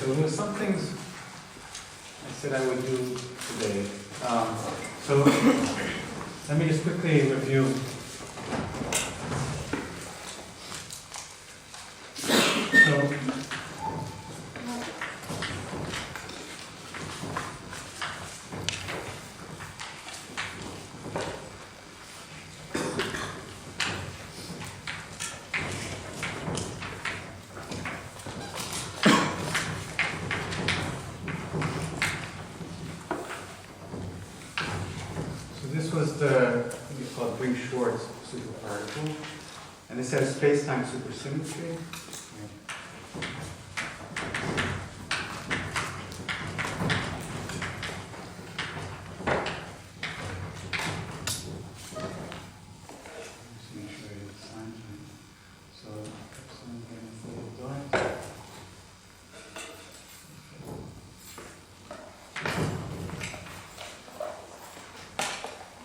so there were some things I said I would do today. So let me just quickly review. Superparticle, and this has space-time supersymmetry.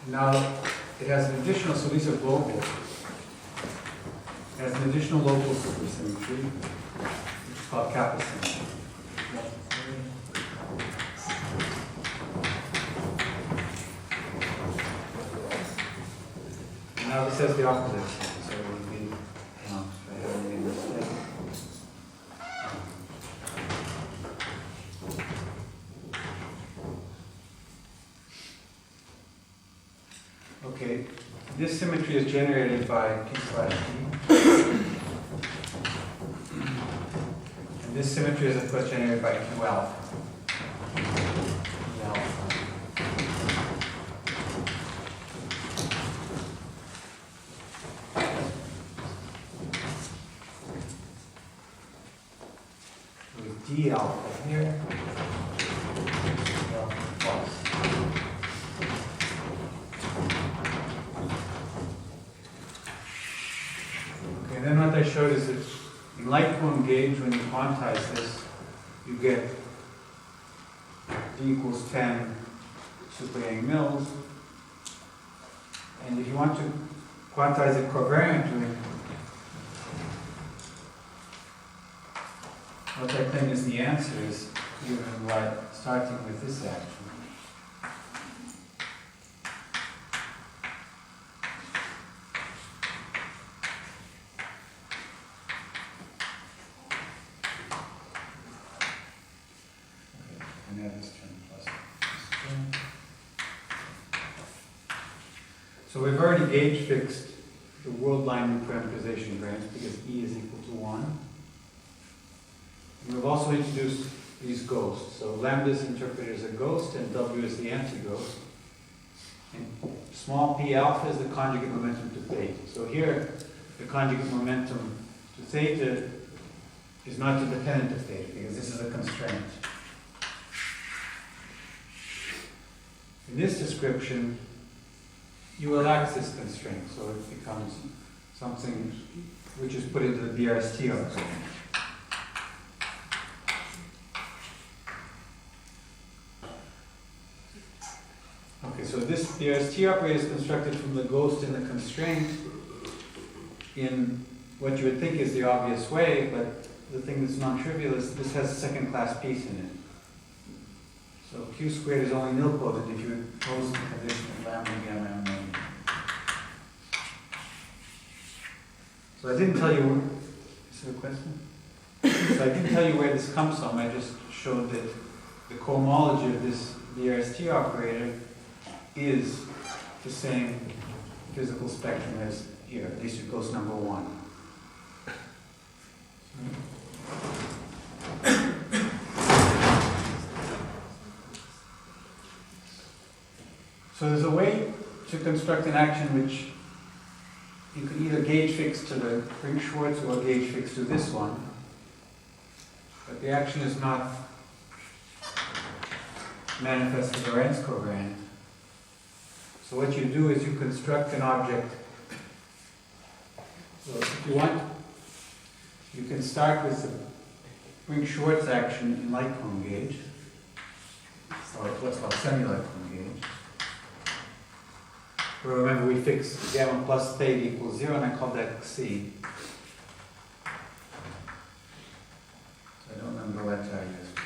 Now, it has an additional, so these are global. It has an additional local supersymmetry, which is called kappa symmetry. Now this has the opposite, so it would be, okay, this symmetry is generated by P/D. And this symmetry is, of course, generated by Q alpha. With D alpha here. And then what I showed is that in light cone gauge, when you quantize this, you get D equals 10 super Yang mills. And if you want to quantize it covariantly, what I claim is the answer is given by starting with this action. So we've already gauge fixed the world line reparameterization grams because E is equal to 1. And we've also introduced these ghosts. So lambda is interpreted as a ghost and W is the anti-ghost. And small p alpha is the conjugate momentum to theta. So here, the conjugate momentum to theta is not independent of theta because this is a constraint. In this description, you relax this constraint, so it becomes something which is put into the BRST operator. Okay, so this BRST operator is constructed from the ghost and the constraint in what you would think is the obvious way, but the thing that's non-trivial is this has a second-class piece in it. So Q squared is only nilpotent if you impose the condition of lambda, gamma, and omega. So I didn't tell you, is there a question? So I didn't tell you where this comes from, I just showed that the cohomology of this BRST operator is the same physical spectrum as here, at least it goes number 1. So there's a way to construct an action which you can either gauge fix to the Ring-Schwartz or gauge fix to this one, but the action is not manifest with Lorentz covariant. So what you do is you construct an object. So if you want, you can start with the Ring-Schwartz action in light cone gauge, or what's called semi-light cone gauge. Remember, we fixed gamma plus theta equals 0, and I called that C. So I don't remember what I used.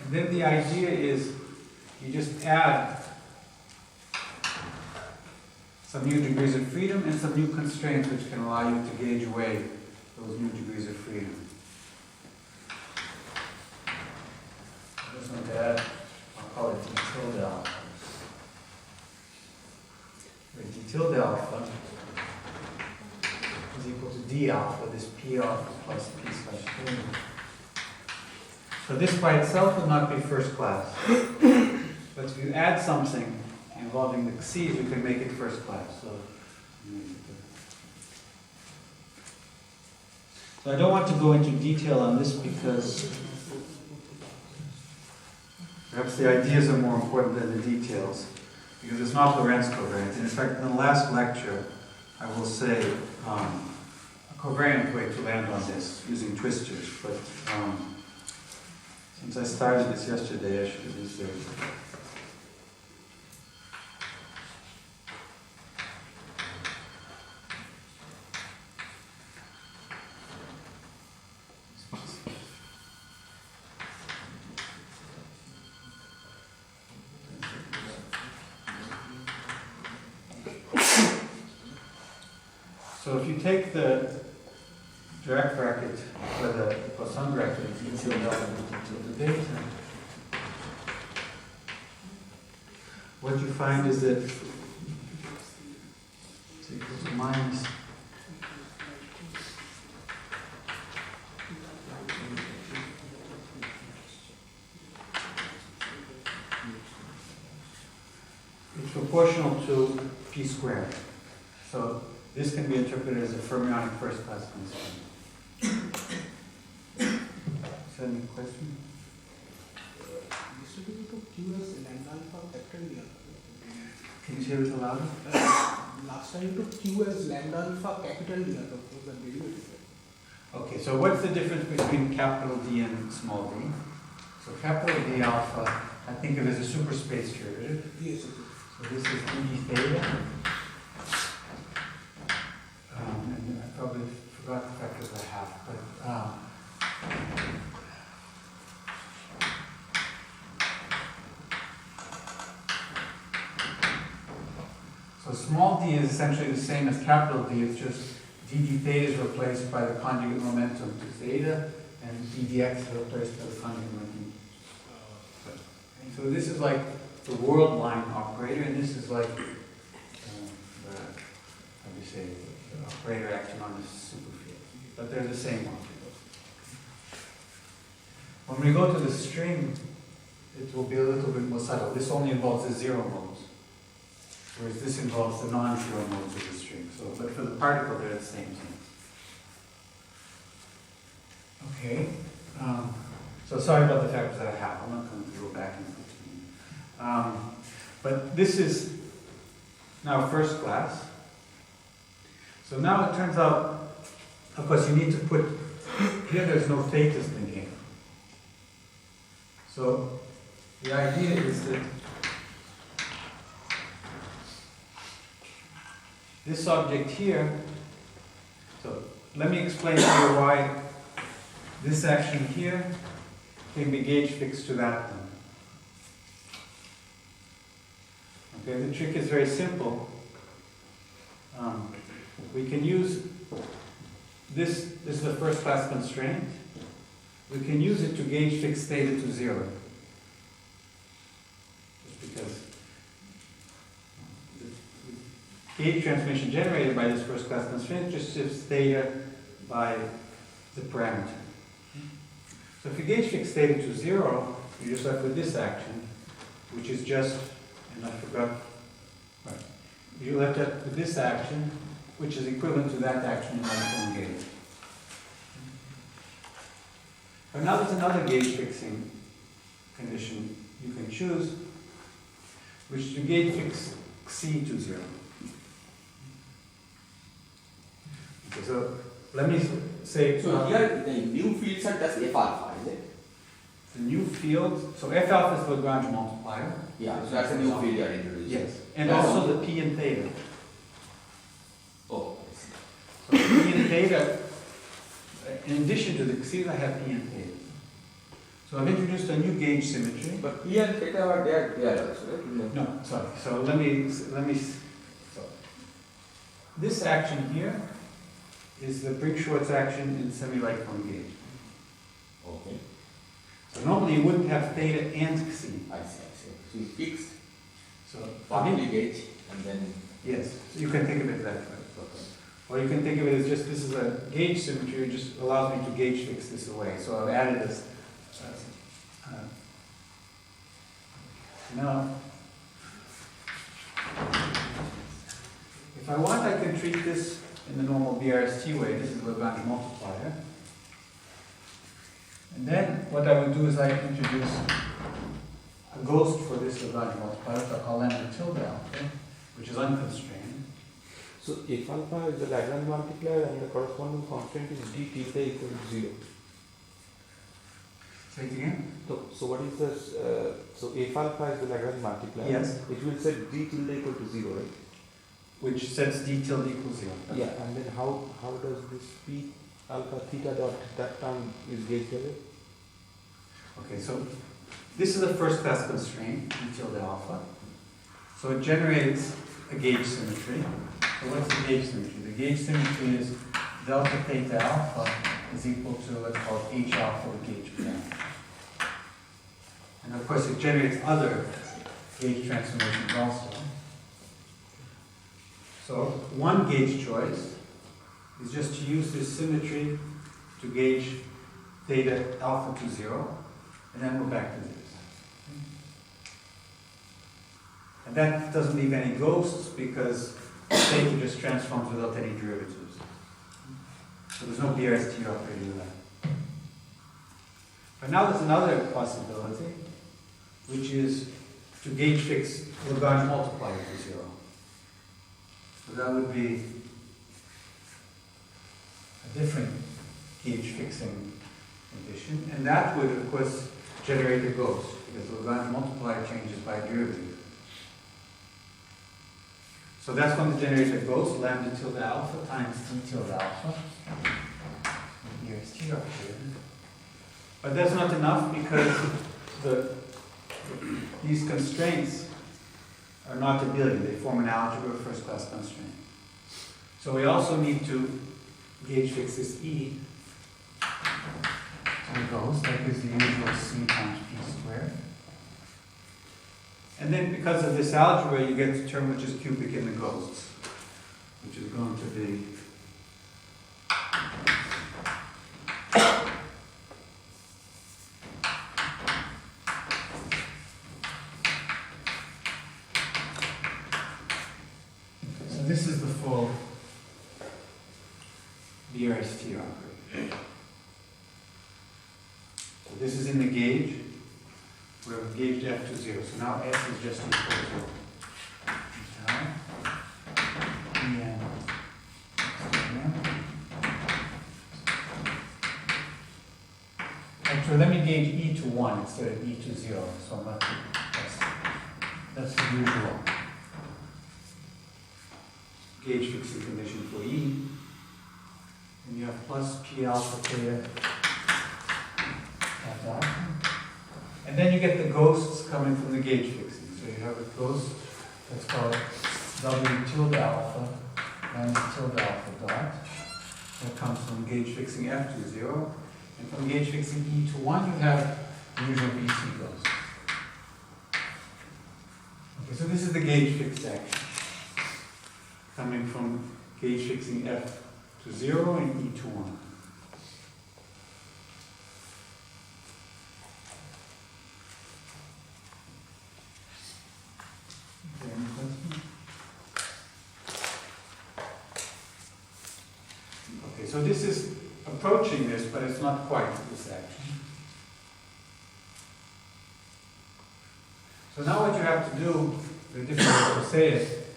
then the idea is you just add some new degrees of freedom and some new constraints which can allow you to gauge away those new degrees of freedom. I just want to add, I'll call it d tilde alpha. Where d tilde alpha is equal to d alpha, this p alpha plus p slash k. So this by itself would not be first class. But if you add something involving the x's, you can make it first class. So I don't want to go into detail on this because perhaps the ideas are more important than the details, because it's not Lorentz covariance. And in fact, in the last lecture, I will say a covariant way to land on this using twistors. But since I started this yesterday, I should have used it. So if you take the direct bracket or the Poisson bracket until the data, what you find is that it's equal to minus it's proportional to p squared. So this can be interpreted as a fermionic first class constraint. Is that any question? Can you say it louder? Last time you took Q as lambda alpha capital D alpha. Was that derivative? Okay, so what's the difference between capital D and small d? So capital D alpha, I think of as a superspace derivative. Yes. So this is d theta. And I probably forgot the factors I have, but so small d is essentially the same as capital D, it's just dd theta is replaced by the conjugate momentum to theta, and ddx is replaced by the conjugate momentum. So this is like the world line operator, and this is like the, how do you say, the operator acting on the superfield. But they're the same one. When we go to the string, it will be a little bit more subtle. This only involves the zero modes, whereas this involves the non-zero modes of the string. So, but for the particle, they're the same thing. Okay. So sorry about the factors that I have. I'm not going to go back and forth. But this is now first class. So now it turns out, of course, you need to put, here there's no thetas in the game. So the idea is that this object here, so let me explain to you why this action here can be gauge fixed to that one. Okay, the trick is very simple. We can use this is the first class constraint. We can use it to gauge fix theta to 0. Just because the gauge transmission generated by this first class constraint just shifts theta by the parameter. So if you gauge fix theta to 0, you're just left with this action, which is just, and I forgot, right. You're left with this action, which is equivalent to that action in monochrome gauge. But now there's another gauge fixing condition you can choose, which is to gauge fix C to 0. Okay, so let me say. So here the new fields are just F alpha, is it? The new field, so F alpha is the Lagrange multiplier. Yeah, so that's a new field you are introducing. Yes, and also the P and theta. Oh, I see. So P and theta, in addition to the x's, I have P and theta. So I've introduced a new gauge symmetry. But E and theta are there also, right? No, sorry. So let me. So this action here is the Briggs-Schwarz action in semi-right-cone gauge. Okay. So normally you wouldn't have theta and xi. I see. So you fixed So partly gauge and then. yes, so you can think of it that way. Okay. Or you can think of it as just this is a gauge symmetry. It just allows me to gauge fix this away. So I've added this. Now, if I want, I can treat this in the normal BRST way. This is Lagrange multiplier. And then what I would do is I introduce a ghost for this Lagrange multiplier, which I'll call lambda tilde alpha, which is unconstrained. So if alpha is the Lagrange multiplier and the corresponding constant is d tilde equal to 0. Say it again? So what is this? So if alpha is the Lagrange multiplier, Yes. it will set d tilde equal to 0, right? Which sets d tilde equals 0. Yeah, and then how does this p alpha theta dot that term is gauged away? Okay, so this is a first class constraint, d tilde alpha. So it generates a gauge symmetry. So what's the gauge symmetry? The gauge symmetry is delta theta alpha is equal to, let's call it h alpha with gauge prime. And of course it generates other gauge transformations also. So one gauge choice is just to use this symmetry to gauge theta alpha to 0, and then we're back to this. And that doesn't leave any ghosts because theta just transforms without any derivatives. So there's no BRST operator to that. But now there's another possibility, which is to gauge fix Lagrange multiplier to 0. So that would be a different gauge fixing condition, and that would, of course, generate a ghost, because the Lagrange multiplier changes by derivative. So that's going to generate a ghost, lambda tilde alpha times d tilde alpha. Here's T operator. But that's not enough because these constraints are not abelian. They form an algebra of first class constraint. So we also need to gauge fix this E to the ghost. That gives the usual C times P squared. And then because of this algebra, you get the term which is cubic in the ghosts, which is going to be so this is the full BRST operator. So this is in the gauge. We have gauged f to 0. So now s is just equal to en. Actually, let me gauge e to 1 instead of e to 0. So I'm not, that's the usual gauge fixing condition for e. And you have plus p alpha theta at alpha. And then you get the ghosts coming from the gauge fixing. So you have a ghost that's called W tilde alpha and tilde alpha dot. That comes from gauge fixing f to 0. And from gauge fixing e to 1, you have the usual BC ghost. Okay, so this is the gauge fixed action coming from gauge fixing f to 0 and e to 1. Okay, so this is approaching this, but it's not quite this action. So now what you have to do, there are different ways to say it,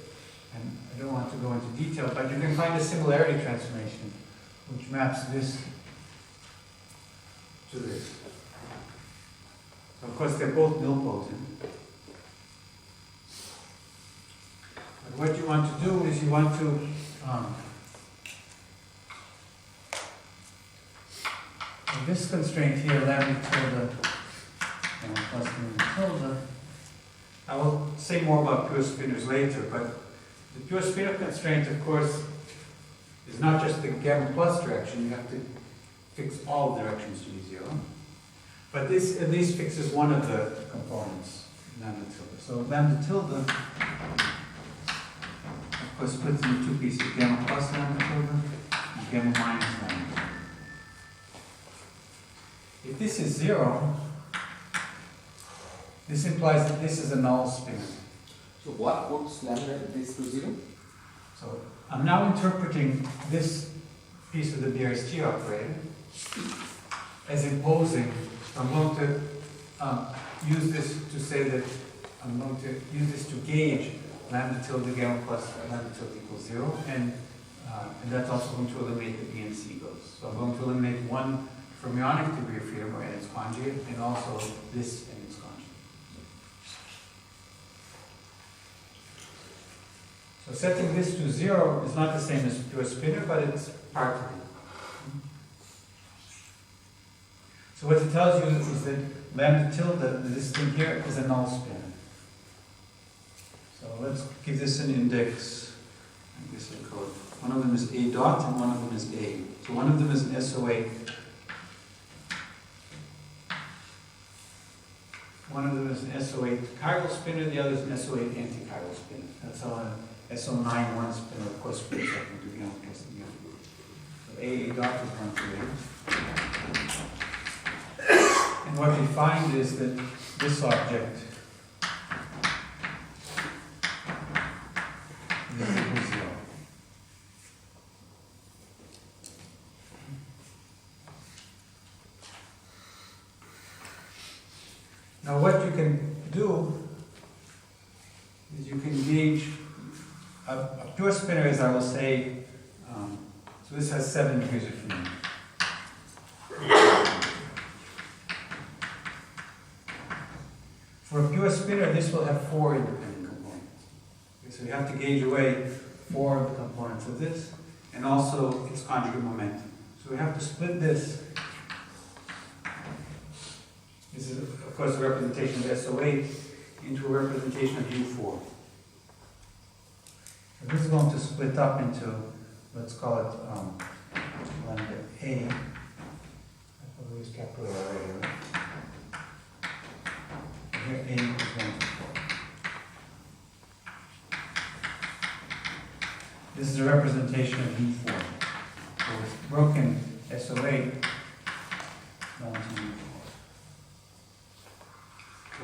and I don't want to go into detail, but you can find a similarity transformation which maps this to this. So of course they're both nilpotent. But what you want to do is you want to this constraint here, lambda tilde gamma plus gamma tilde. I will say more about pure spinors later, but the pure spinor constraint, of course, is not just the gamma plus direction. You have to fix all directions to be 0. But this at least fixes one of the components, lambda tilde. So lambda tilde, of course, splits into two pieces, gamma plus lambda tilde and gamma minus lambda tilde. If this is 0, this implies that this is a null spinor. So what puts lambda this to 0? So I'm now interpreting this piece of the BRST operator as imposing. I'm going to use this to say that I'm going to use this to gauge lambda tilde gamma plus lambda tilde equals 0, and that's also going to eliminate the B and C goes. So I'm going to eliminate one fermionic degree of freedom or n its conjugate, and also this and its conjugate. So setting this to 0 is not the same as pure spinor, but it's part of it. So what it tells you is that lambda tilde, this thing here, is a null spinor. So let's give this an index. I guess I'll call it. One of them is A dot and one of them is A. So one of them is an SO8. One of them is an SO8 chiral spinor, the other is an SO8 anti-chiral spinor. That's how an SO9 one spinor, of course, splits up into gamma plus gamma. So A dot is one for A. And what we find is that this object is equal to 0. Now what you can do is you can gauge a pure spinor, as I will say, so this has 7 degrees of freedom. For a pure spinor, this will have 4 independent components. Okay, so you have to gauge away 4 of the components of this, and also its conjugate momentum. So we have to split this. This is, of course, a representation of SO8 into a representation of U4. So this is going to split up into, let's call it lambda A. I probably use capital A already, right? Here A is 1 to 4. This is a representation of U4. So it's broken SO8 down to U4.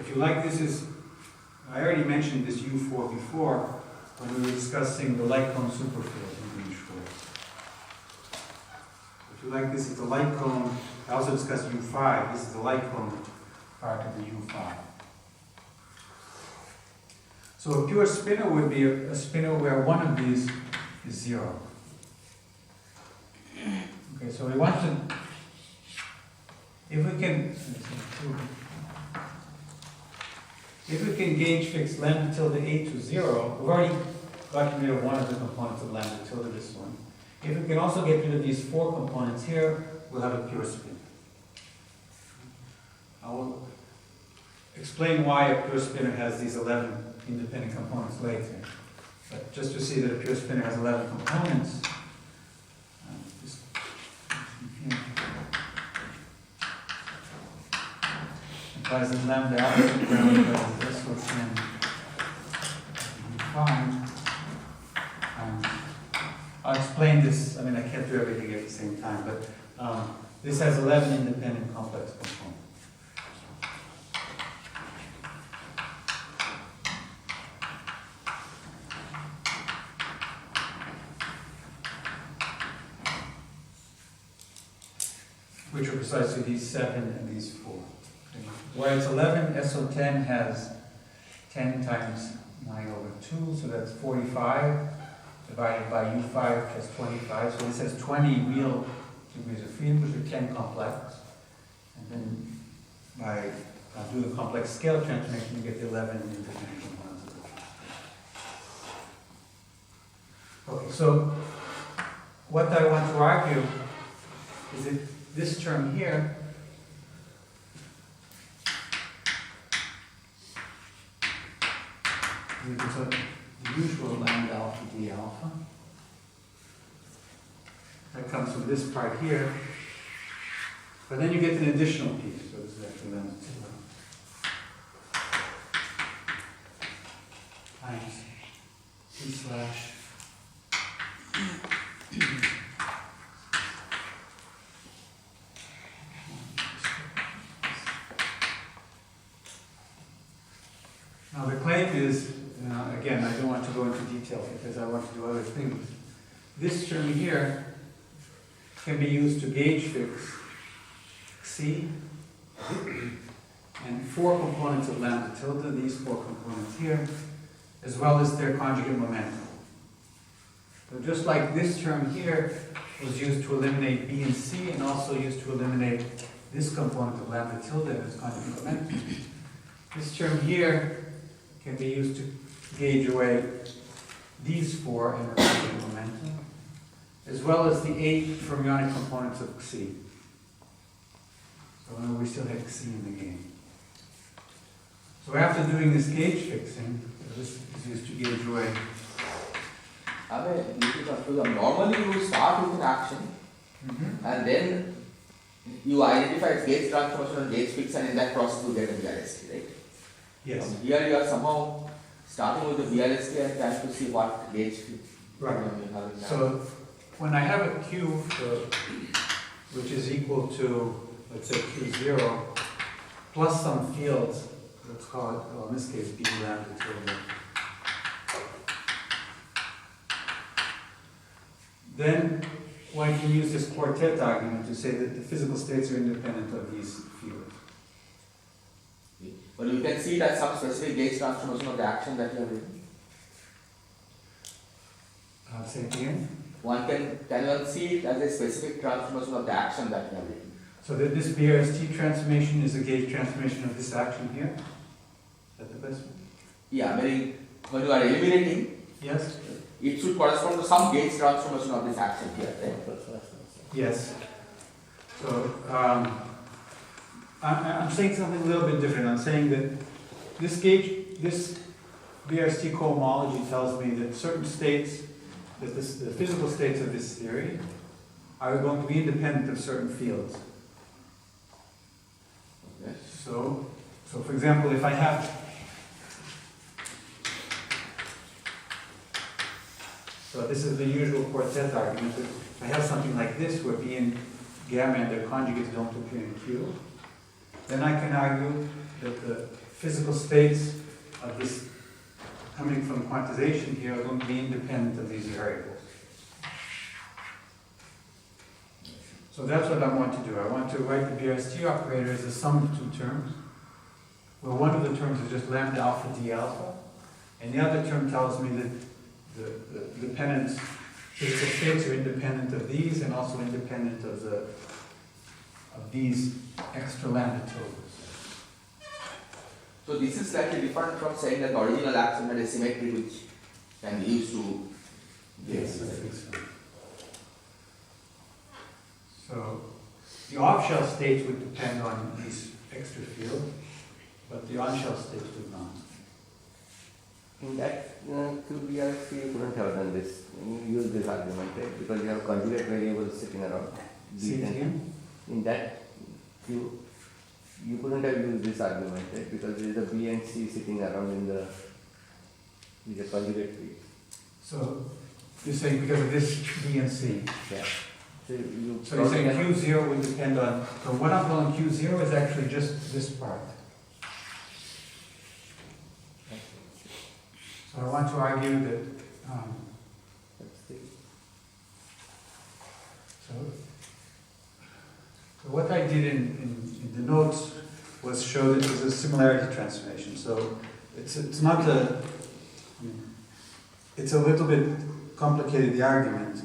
If you like, this is, I already mentioned this U4 before when we were discussing the light cone superfield in Green Schwartz. If you like, this is the light cone. I also discussed U5. This is the light cone part of the U5. So a pure spinor would be a spinor where one of these is 0. Okay, so we want to, if we can gauge fix lambda tilde A to 0, we've already gotten rid of one of the components of lambda tilde, this one. If we can also get rid of these 4 components here, we'll have a pure spinor. I will explain why a pure spinor has these 11 independent components later. But just to see that a pure spinor has 11 components, implies that lambda alpha is ground this will send fine. I'll explain this. I mean, I can't do everything at the same time, but this has 11 independent complex components. Which are precisely these 7 and these 4. Okay. Where it's 11, SO10 has 10 times 9 over 2, so that's 45, divided by U5, which has 25. So this has 20 real degrees of freedom, which are 10 complex. And then by doing a complex scale transformation, you get the 11 independent components of the. Okay, so what I want to argue is that this term here So the usual lambda alpha d alpha. That comes from this part here. But then you get an additional piece, so this is actually lambda 2 times t slash now the claim is, again, I don't want to go into detail because I want to do other things. This term here can be used to gauge fix C and 4 components of lambda tilde, these 4 components here, as well as their conjugate momentum. So just like this term here was used to eliminate B and C and also used to eliminate this component of lambda tilde and its conjugate momentum, this term here can be used to gauge away these 4 and their conjugate momentum, as well as the 8 fermionic components of Xi. So we still have Xi in the game. So after doing this gauge fixing, this is used to gauge away. Normally you start with an action and then you identify its gauge transformation and gauge fix, and in that process you get a VLST, right? Yes. Here you are somehow starting with the VLST and trying to see what gauge fix Right. you have in that. So when I have a Q which is equal to, let's say, Q0 plus some fields, let's call it, well, in this case, B lambda tilde. Then one can use this quartet argument to say that the physical states are independent of these fields. But you can see it as some specific gauge transformation of the action that you have written. Say it again. Can one see it as a specific transformation of the action that you have written? So that this BRST transformation is a gauge transformation of this action here? Is that the best one? Yeah, meaning when you are eliminating, Yes? it should correspond to some gauge transformation of this action here, right? Yes. So, I'm saying something a little bit different. I'm saying that this BRST cohomology tells me that certain states, that the physical states of this theory are going to be independent of certain fields. Okay. So for example, if I have, so this is the usual quartet argument, that if I have something like this where B and gamma and their conjugates don't appear in Q, then I can argue that the physical states of this coming from quantization here are going to be independent of these variables. So that's what I want to do. I want to write the BRST operator as a sum of 2 terms, where one of the terms is just lambda alpha d alpha, and the other term tells me that the dependence, physical states are independent of these and also independent of these extra lambda tildes. So this is slightly different from saying that the original action had a symmetry which can be used to. Yes, I think so. So the off-shell states would depend on these extra fields, but the on-shell states would not. In that QBRST, you couldn't have done this. You use this argument, right? Because you have conjugate variables sitting around. See it again? In that Q, you couldn't have used this argument, right? Because there is a B and C sitting around in the conjugate field. So you're saying because of this B and C. Yeah. So you're saying Q0 would depend on, so what I'm calling Q0 is actually just this part. So I want to argue that, so what I did in the notes was show that there's a similarity transformation. So it's not a, it's a little bit complicated, the argument,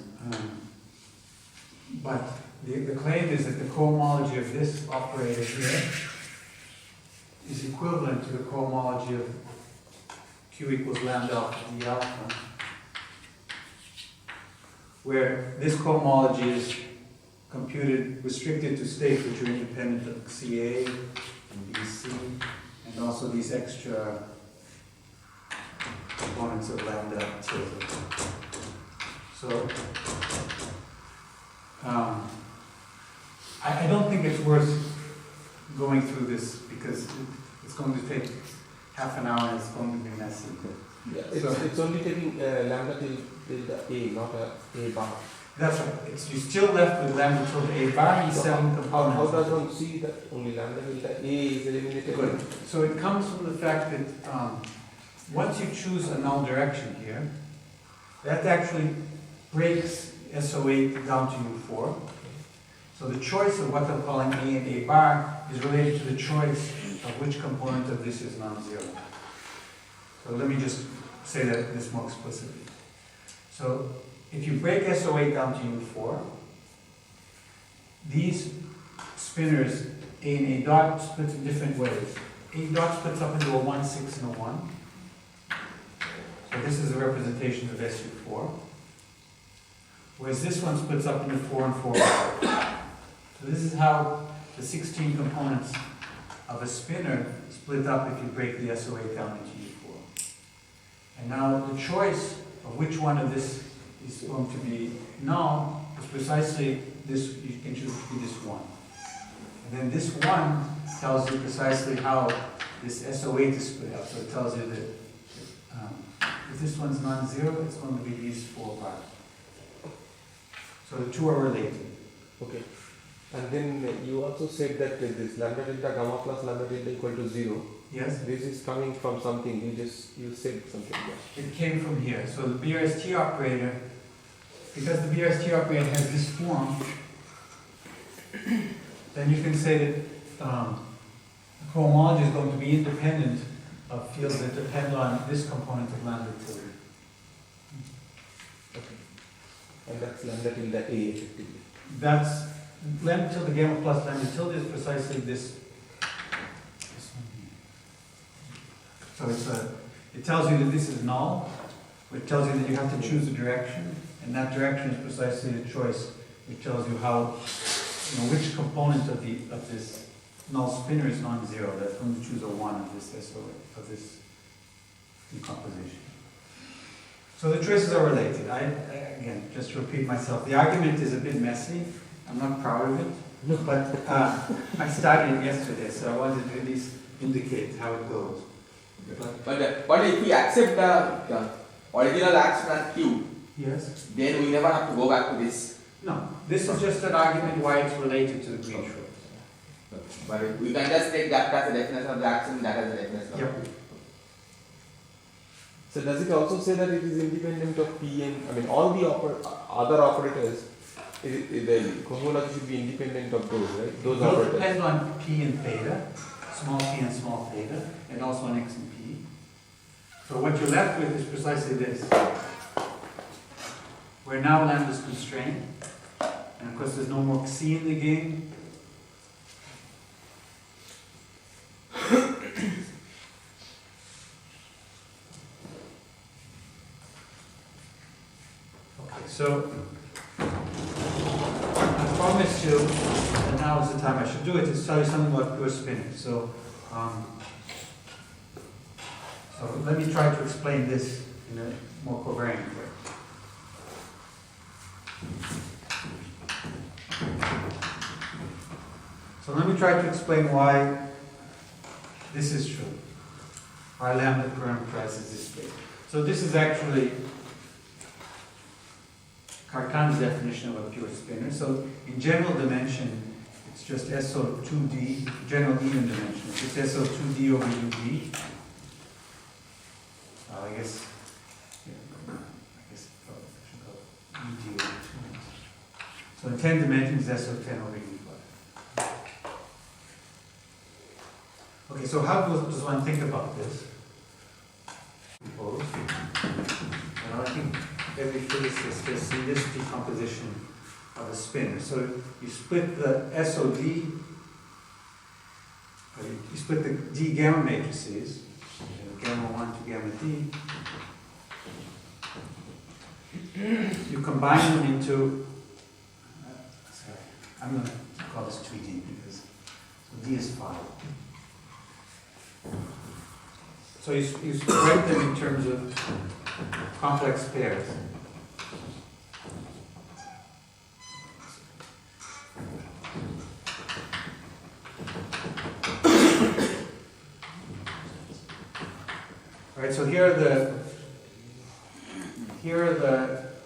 but the claim is that the cohomology of this operator here is equivalent to the cohomology of Q equals lambda alpha d alpha, where this cohomology is computed restricted to states which are independent of CA and BC, and also these extra components of lambda tilde. So, I don't think it's worth going through this because it's going to take half an hour and it's going to be messy. Yeah, So- it's only taking lambda till the a, not a bar. That's right. You're still left with lambda tilde a bar, these So seven How components. does one see that only lambda till the a is eliminated? Good. So it comes from the fact that once you choose a null direction here, that actually breaks SO8 down to U4. So the choice of what I'm calling A and A bar is related to the choice of which component of this is non-zero. So let me just say this more explicitly. So if you break SO8 down to U4, these spinors A and A dot splits in different ways. A dot splits up into a 1, 6, and a 1. So this is a representation of SU4. Whereas this one splits up into 4 and 4. So this is how the 16 components of a spinor split up if you break the SO8 down into U4. And now the choice of which one of this is going to be null is precisely this. You can choose to be this one. And then this one tells you precisely how this SO8 is split up. So it tells you that if this one's non-zero, it's going to be these 4 bars. So the two are related. Okay. And then you also said that this lambda tilde gamma plus lambda tilde equal to 0. Yes? This is coming from something. You said something. Yeah. It came from here. So the BRST operator, because the BRST operator has this form, then you can say that the cohomology is going to be independent of fields that depend on this component of lambda tilde. Okay. And that's lambda tilde a effectively. That's lambda tilde gamma plus lambda tilde is precisely this one here. So it tells you that this is null, which tells you that you have to choose a direction, and that direction is precisely the choice, which tells you how, which component of this null spinor is non-zero. That's going to choose a 1 of this of this decomposition. So the choices are related. Again, just to repeat myself, the argument is a bit messy. I'm not proud of it, but I started it yesterday, so I wanted to at least indicate how it goes. But if we accept the original action as Q, Yes? then we never have to go back to this. No, this is just an argument why it's related to the green short. But we can just take that as a definition of the action, that as a definition of Yep. Q. So does it also say that it is independent of P and, all the other operators, the cohomology should be independent of those, right? Those Those operators. depend on P and theta, small p and small theta, and also on x and p. So what you're left with is precisely this. Where now lambda is constrained, and of course there's no more c in the game. Okay, so I promised you, and now is the time I should do it, is tell you something about pure spinning. So let me try to explain this in a more covariant way. So let me try to explain why this is true. Why lambda parameterizes this space. So this is actually Cartan's definition of a pure spinor. So in general dimension, it's just SO2D, general even dimension. It's SO2D over UD. I guess I should go UD over 2. So in 10 dimensions, SO10 over U5. Okay, so how does one think about this? Suppose. I think every physicist has seen this decomposition of a spinor. So you split the SOD, or you split the D gamma matrices, gamma 1 to gamma D. You combine them into, sorry, I'm going to call this 2D because so D is 5. So you write them in terms of complex pairs. All right, so here are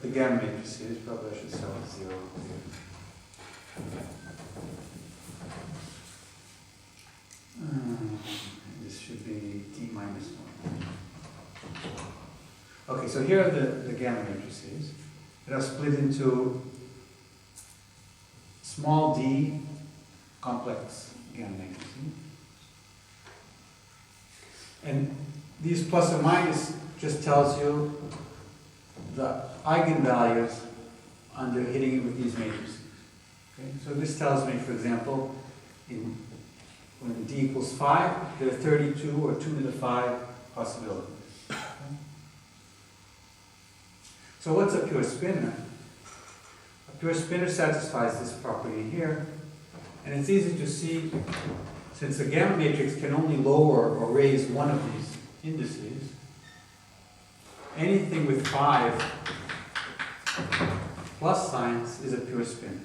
the gamma matrices. Probably I should start with 0 here. This should be D minus 1. Okay, so here are the gamma matrices. It are split into small d complex gamma matrices. And these plus or minus just tells you the eigenvalues under hitting it with these matrices. Okay? So this tells me, for example, when d equals 5, there are 32 or 2 to the 5 possibilities. Okay? So what's a pure spinor? A pure spinor satisfies this property here, and it's easy to see, since the gamma matrix can only lower or raise one of these indices, anything with 5 plus signs is a pure spinor.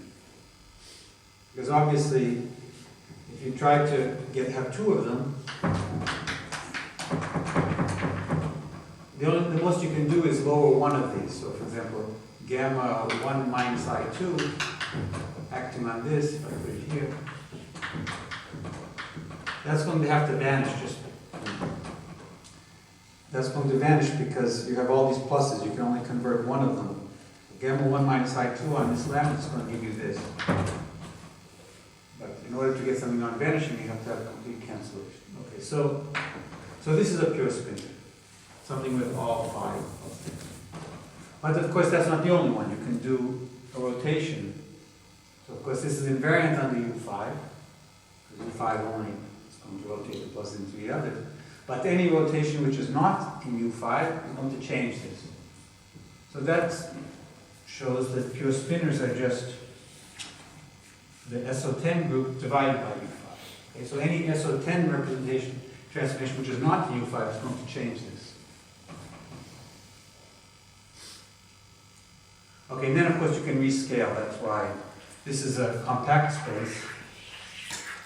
Because obviously, if you try to have 2 of them, the most you can do is lower one of these. So for example, gamma 1 minus I2, acting on this, if I put it here, that's going to have to vanish. That's going to vanish because you have all these pluses. You can only convert one of them. Gamma 1 minus I2 on this lambda is going to give you this. But in order to get something non-vanishing, you have to have complete cancellation. Okay, so this is a pure spinor. Something with all 5. But of course, that's not the only one. You can do a rotation. So of course, this is invariant under U5. Because U5 only is going to rotate the plus into the others. But any rotation which is not in U5 is going to change this. So that shows that pure spinors are just the SO10 group divided by U5. Okay, so any SO10 representation transformation which is not U5 is going to change this. Okay, and then of course you can rescale. That's why this is a compact space,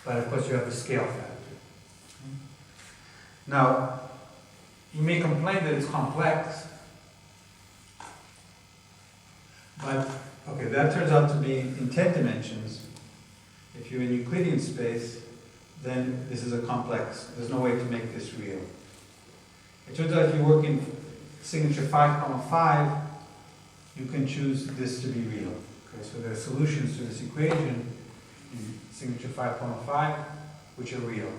but of course you have the scale factor. Now, you may complain that it's complex, but okay, that turns out to be in 10 dimensions. If you're in Euclidean space, then this is a complex. There's no way to make this real. It turns out if you work in signature 5,5, you can choose this to be real. Okay, so there are solutions to this equation in signature 5,5 which are real.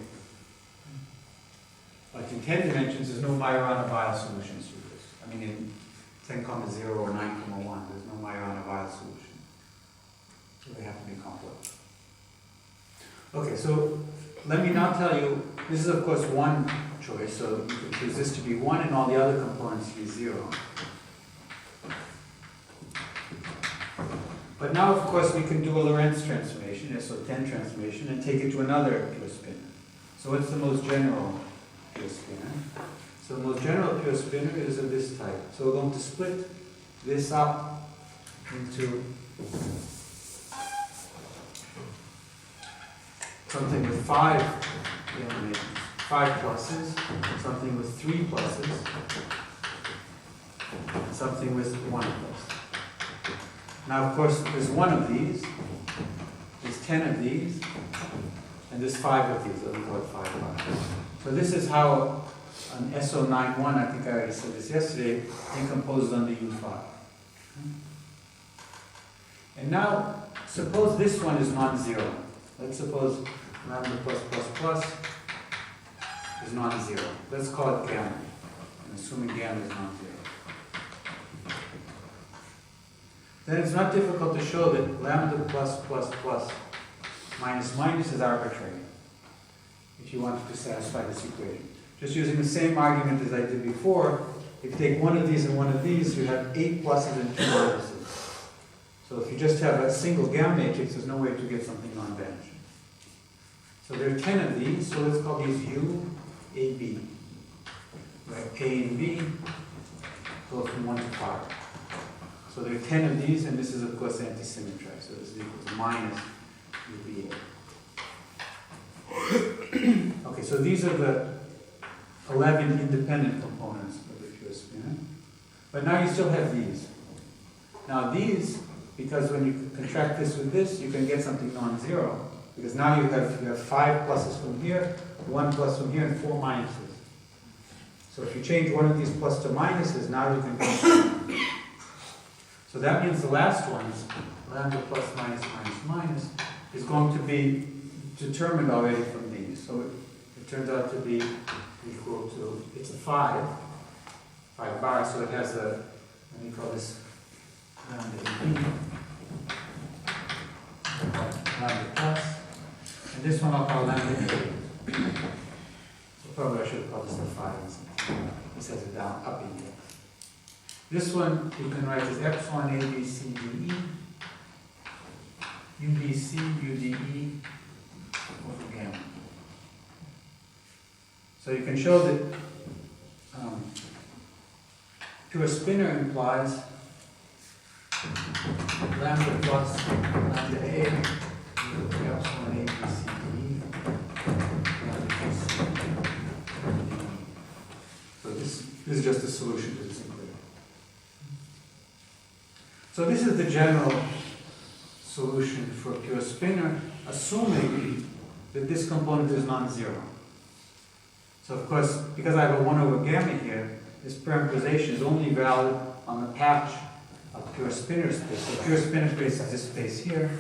Like in 10 dimensions, there's no Majorana-Weil solutions to this. I mean, in 10,0 or 9,1, there's no Majorana-Weil solution. So they have to be complex. Okay, so let me now tell you, this is of course one choice, so you can choose this to be 1 and all the other components to be 0. But now, of course, we can do a Lorentz transformation, SO10 transformation, and take it to another pure spinor. So what's the most general pure spinor? So the most general pure spinor is of this type. So we're going to split this up into something with 5 elements, 5 pluses, something with 3 pluses, and something with 1 plus. Now, of course, there's 1 of these, there's 10 of these, and there's 5 of these. Let me call it 5 pluses. So this is how an SO91, I think I already said this yesterday, decomposes under U5. And now, suppose this one is non-zero. Let's suppose lambda plus plus plus is non-zero. Let's call it gamma, and assuming gamma is non-zero. Then it's not difficult to show that lambda plus plus plus minus minus is arbitrary, if you wanted to satisfy this equation. Just using the same argument as I did before, if you take one of these and one of these, you have 8 pluses and 2 minuses. So if you just have a single gamma matrix, there's no way to get something non-vanishing. So there are 10 of these, so let's call these U, A, B. where A and B go from 1 to 5. So there are 10 of these, and this is of course anti-symmetry, so this is equal to minus UBA. Okay, so these are the 11 independent components of the pure spinor. But now you still have these. Now these, because when you contract this with this, you can get something non-zero. Because now you have 5 pluses from here, 1 plus from here, and 4 minuses. So if you change one of these plus to minuses, now you can go. So that means the last ones, lambda plus minus minus minus, is going to be determined already from these. So it turns out to be equal to, it's a 5 bars, so it has a, let me call this lambda B, lambda plus, and this one I'll call lambda A. So probably I should have called this the 5 instead. This has a down, up index. This one you can write as epsilon A, B, C, D, E, UBC, UDE, over gamma. So you can show that pure spinor implies lambda plus lambda A, epsilon A, B, C, D, E, lambda plus C, D, E. So this is just a solution to this equation. So this is the general solution for pure spinor, assuming that this component is non-zero. So of course, because I have a 1 over gamma here, this parameterization is only valid on the patch of pure spinor space. So pure spinor space is this space here.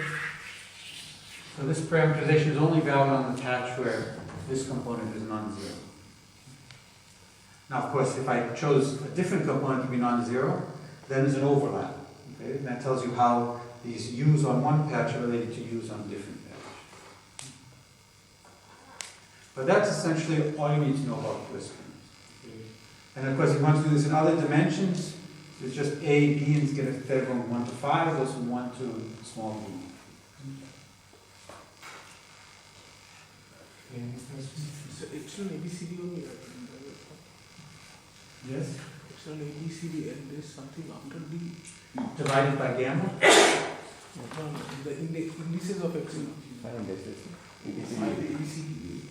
So this parameterization is only valid on the patch where this component is non-zero. Now of course, if I chose a different component to be non-zero, then there's an overlap. Okay? And that tells you how these U's on one patch are related to U's on a different patch. But that's essentially all you need to know about pure spinor. And of course, if you want to do this in other dimensions, it's just A, B, and instead of going 1 to 5, it goes from 1 to small b. Any questions? So epsilon ABCD only, right? Yes? Epsilon ABCD, and there's something after the Divided by gamma? the indices of epsilon. ABCD.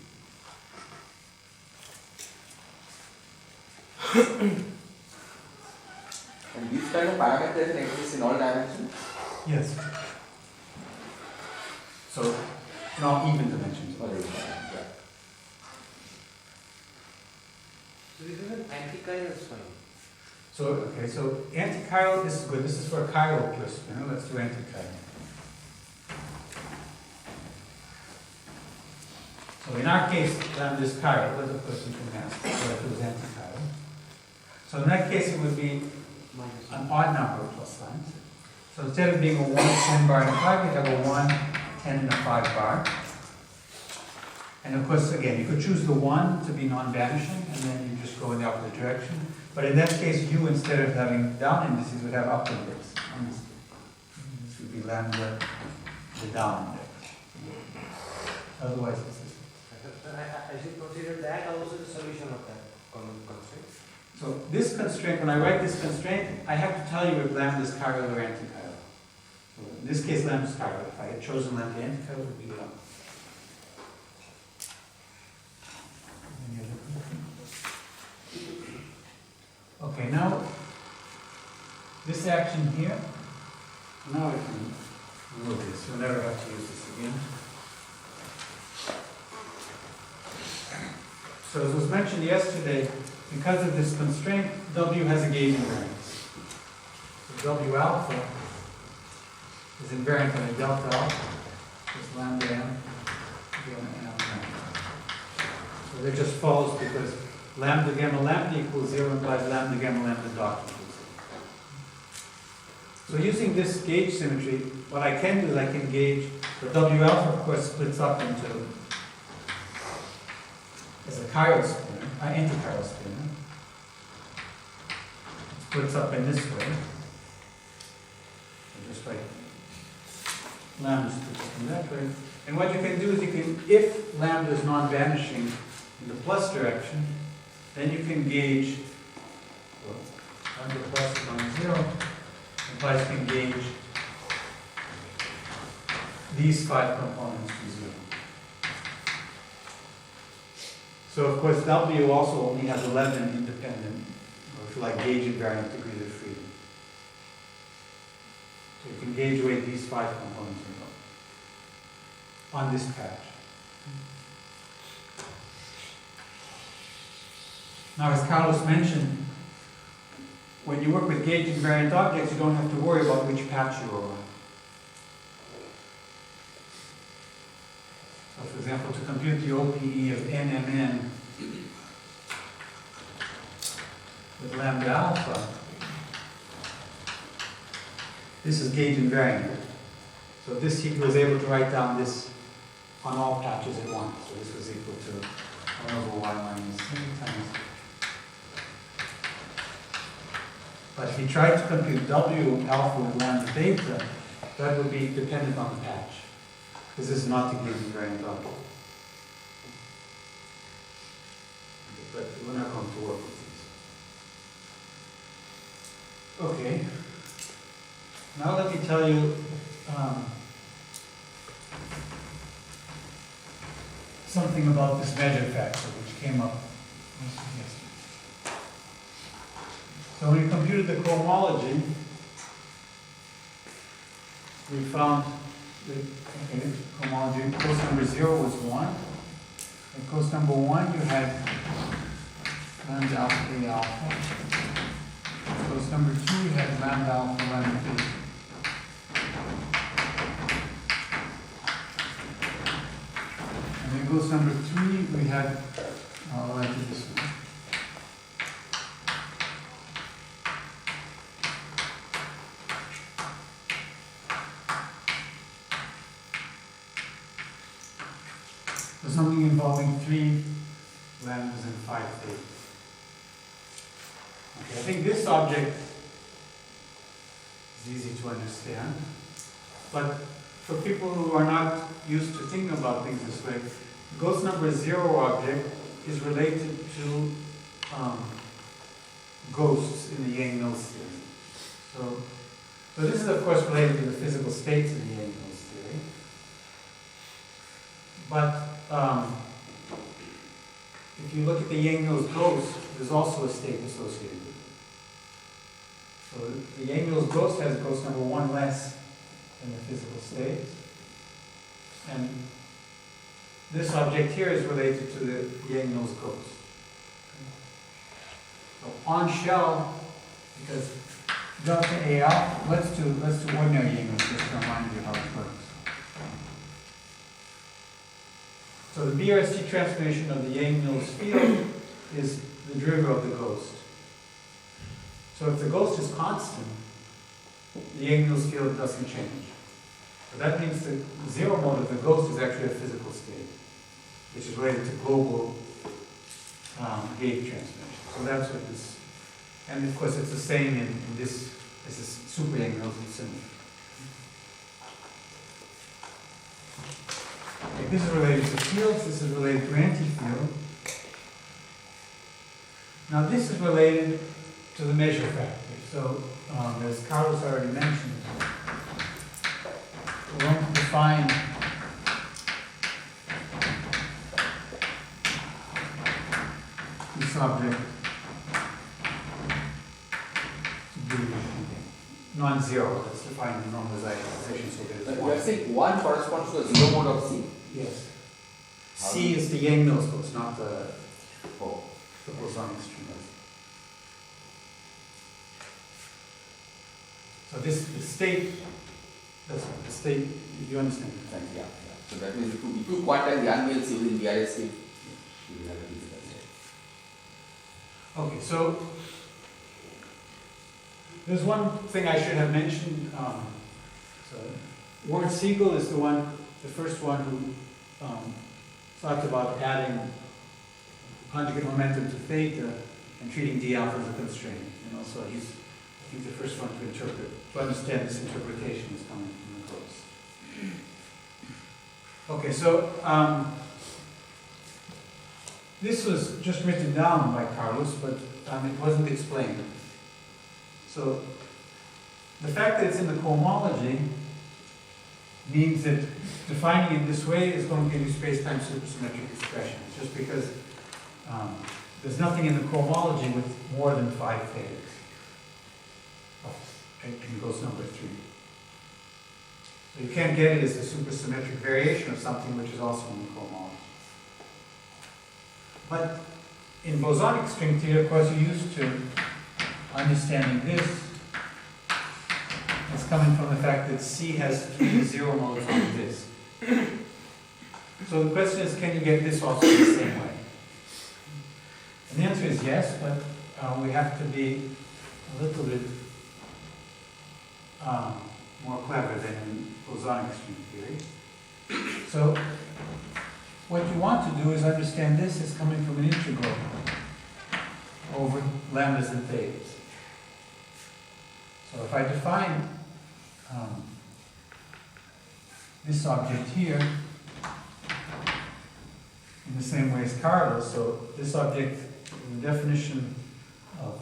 And this kind of parameterization exists in all dimensions? Yes. So, in all even dimensions. Or yeah. So this is an anti-chiral spine. So, okay, so anti-chiral, this is good. This is for a chiral pure spinor. Let's do anti-chiral. So in our case, this chiral, but of course you can ask what if it was anti-chiral. So in that case, it would be an odd number of plus signs. So instead of being a 1, 10 bar, and a 5, you'd have a 1, 10, and a 5 bar. And of course, again, you could choose the 1 to be non-vanishing, and then you just go in the opposite direction. But in that case, U, instead of having down indices, would have up index. This would be lambda, the down index. Otherwise, it's this. I should consider that also the solution of that constraint. So this constraint, when I write this constraint, I have to tell you if lambda is chiral or anti-chiral. So in this case, lambda is chiral. If I had chosen lambda anti-chiral, it would be up. Any other questions? Okay, now this action here, now I can remove this. You'll never have to use this again. So as was mentioned yesterday, because of this constraint, W has a gauge invariance. So W alpha is invariant on a delta alpha, is lambda m, gamma m lambda. So that just follows because lambda gamma lambda equals 0 implies lambda gamma lambda dot equals 0. So using this gauge symmetry, what I can do is I can gauge the W alpha, of course, splits up into as a chiral spinor, anti-chiral spinor. It splits up in this way. So just like lambda splits up in that way. And what you can do is you can, if lambda is non-vanishing in the plus direction, then you can gauge, well, lambda plus is non-zero, implies you can gauge these 5 components to 0. So of course W also only has 11 independent, or if you like, gauge invariant degrees of freedom. So you can gauge away these 5 components on this patch. Now, as Carlos mentioned, when you work with gauge invariant objects, you don't have to worry about which patch you are on. So, for example, to compute the OPE of NMN with lambda alpha, this is gauge invariant. So this he was able to write down this on all patches at once. So this was equal to 1 over y minus c times. But if he tried to compute W alpha with lambda beta, that would be dependent on the patch. This is not the gauge invariant object. But we're not going to work with these. Okay. Now let me tell you something about this measure factor, which came up yesterday. So when we computed the cohomology, we found the cohomology cos number 0 was 1. And cos number 1, you had lambda alpha A alpha. Cos number 2, you had lambda alpha lambda beta. And then cos number 3, we had, I'll write it this one. So something involving 3 lambdas and 5 theta. Okay, I think this object is easy to understand, but for people who are not used to thinking about things this way, the ghost number 0 object is related to ghosts in the Yang-Mills theory. So this is of course related to the physical states in the Yang-Mills theory. But if you look at the Yang-Mills ghost, there's also a state associated with it. So the Yang-Mills ghost has ghost number 1 less than the physical state. And this object here is related to the Yang-Mills ghost. So on shell, because delta A alpha, let's do ordinary Yang-Mills just to remind you how it works. So the BRST transformation of the Yang-Mills field is the derivative of the ghost. So if the ghost is constant, the Yang-Mills field doesn't change. So that means the 0 mode of the ghost is actually a physical state, which is related to global gauge transformation. So that's what this, and of course it's the same in this is super Yang-Mills and similar. Okay, this is related to fields, this is related to anti-field. Now this is related to the measure factor. So as Carlos already mentioned, we're going to define this object to be non-zero. Let's define the normalization so that it's You are 1. saying 1 corresponds to the 0 mode of C. Yes. C is the Yang-Mills ghost, not the Oh. bosonic string. So this the state. That's right. The state. You understand? Thanks, yeah. So that means if you quantize the unmills using BRST, you will have a physical state. Okay. So there's one thing I should have mentioned. So Warren Siegel is the first one who talked about adding conjugate momentum to theta and treating d alpha as a constraint. And also he's, I think, the first one to understand this interpretation is coming from the ghost. Okay, so this was just written down by Carlos, but it wasn't explained. So the fact that it's in the cohomology means that defining it this way is going to give you space-time supersymmetric expressions, just because there's nothing in the cohomology with more than 5 thetas. It goes number 3. So you can't get it as a supersymmetric variation of something which is also in the cohomology. But in bosonic string theory, of course, you're used to understanding this as coming from the fact that C has 3 zero modes on this. So the question is, can you get this also the same way? And the answer is yes, but we have to be a little bit more clever than in bosonic string theory. So what you want to do is understand this as coming from an integral over lambdas and thetas. So if I define this object here in the same way as Carlos, so this object, the definition of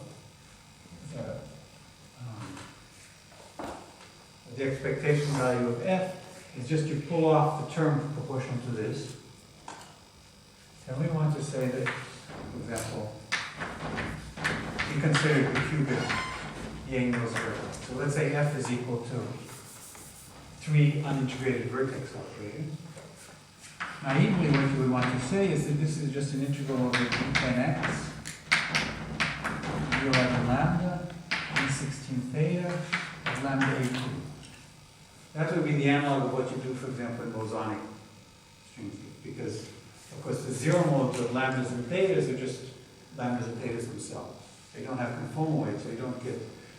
the expectation value of f is just you pull off the term proportional to this. And we want to say that, for example, we consider the cubic Yang-Mills vertex. So let's say f is equal to 3 unintegrated vertex operators. Naively, what you would want to say is that this is just an integral over d10x, d11 lambda, d16 theta, of lambda a2. That would be the analog of what you do, for example, in bosonic string theory, because, of course, the zero modes of lambdas and thetas are just lambdas and thetas themselves. They don't have conformal weight, so you don't get,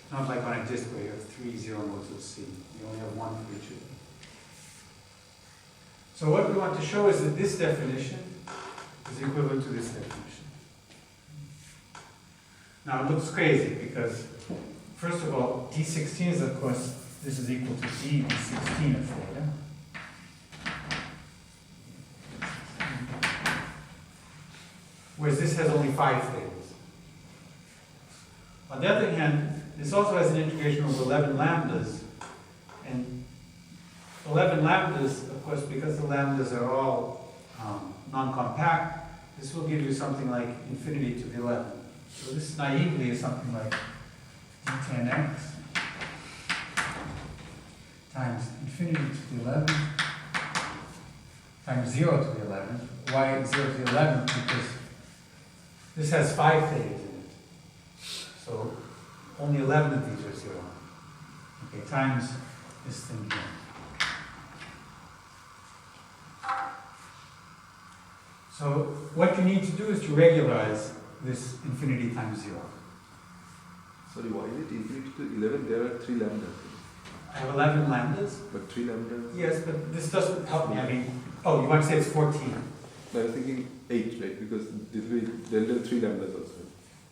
not like on a disk where you have 3 zero modes of C. You only have 1 for each of them. So what we want to show is that this definition is equivalent to this definition. Now it looks crazy because, first of all, d16 is, of course, this is equal to d16 of theta. Whereas this has only 5 thetas. On the other hand, this also has an integration over 11 lambdas. And 11 lambdas, of course, because the lambdas are all non-compact, this will give you something like infinity to the 11. So this naively is something like d10x times infinity to the 11 times 0 to the 11. Why 0 to the 11? Because this has 5 thetas in it. So only 11 of these are 0. Okay, times this thing here. So what you need to do is to regularize this infinity times 0. Sorry, why is it infinity to 11? There are 3 lambdas. I have 11 lambdas. But 3 lambdas? Yes, but this doesn't help me. I mean, oh, you want to say it's 14. I was thinking 8, right? Because there are 3 lambdas also.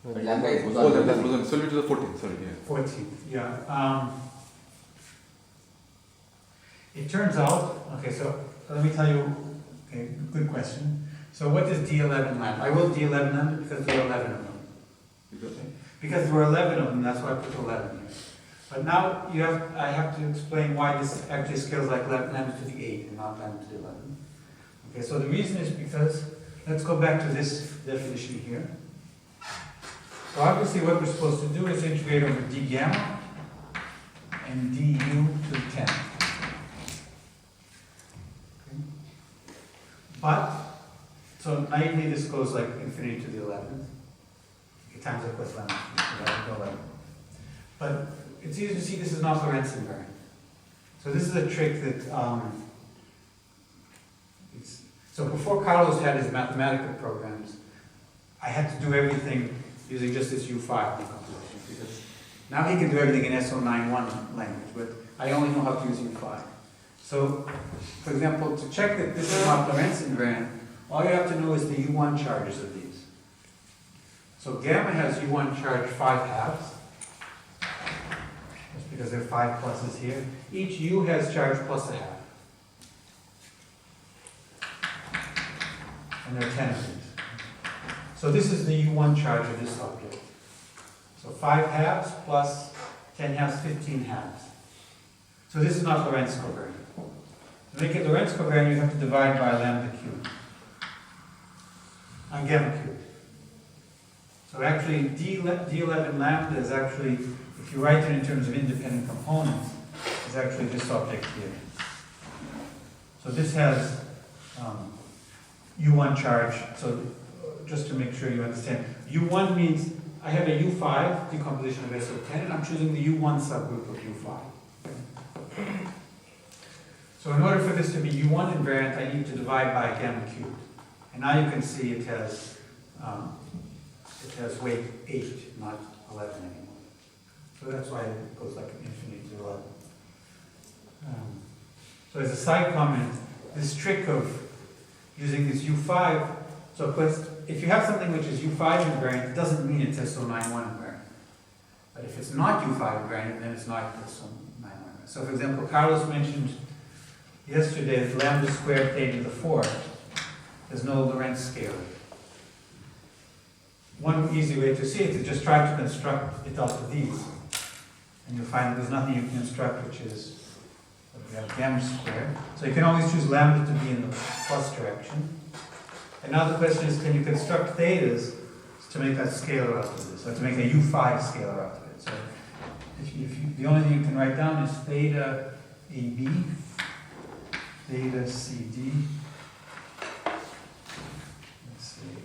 But lambda is Oh, lambda was so it was 14, sorry, yeah. 14, yeah. It turns out, okay, so let me tell you, okay, good question. So what is D11 lambda? I wrote D11 lambda because there are 11 of them. Because there were 11 of them, that's why I put 11 here. But now I have to explain why this actually scales like lambda to the 8 and not lambda to the 11. Okay, so the reason is because, let's go back to this definition here. So obviously what we're supposed to do is integrate over d gamma and du to the 10. Okay. But, so naively this goes like infinity to the 11th. Okay, times of course lambda to the 11. But it's easy to see this is not Lorentz invariant. So this is a trick that, so before Carlos had his mathematical programs, I had to do everything using just this U5 decomposition, because now he can do everything in SO91 language, but I only know how to use U5. So, for example, to check that this is not Lorentz invariant, all you have to know is the U1 charges of these. So gamma has U1 charge 5 halves, just because there are 5 pluses here. Each U has charge plus a half. And there are 10 of these. So this is the U1 charge of this object. So 5 halves plus 10 halves, 15 halves. So this is not Lorentz covariant. To make it Lorentz covariant, you have to divide by lambda cubed. Gamma cubed. So actually, D11 lambda is actually, if you write it in terms of independent components, is actually this object here. So this has U1 charge. So just to make sure you understand, U1 means I have a U5 decomposition of SO10, and I'm choosing the U1 subgroup of U5. So in order for this to be U1 invariant, I need to divide by gamma cubed. And now you can see it has weight 8, not 11 anymore. So that's why it goes like an infinity to 11. So as a side comment, this trick of using this U5, so of course, if you have something which is U5 invariant, it doesn't mean it's SO91 invariant. But if it's not U5 invariant, then it's not SO91 invariant. So for example, Carlos mentioned yesterday that lambda squared theta to the 4th has no Lorentz scalar. One easy way to see it is just try to construct it out of these. And you'll find that there's nothing you can construct which is, we have gamma squared. So you can always choose lambda to be in the plus direction. And now the question is, can you construct thetas to make that scalar out of this, or to make a U5 scalar out of it? So the only thing you can write down is theta AB, theta CD, let's see,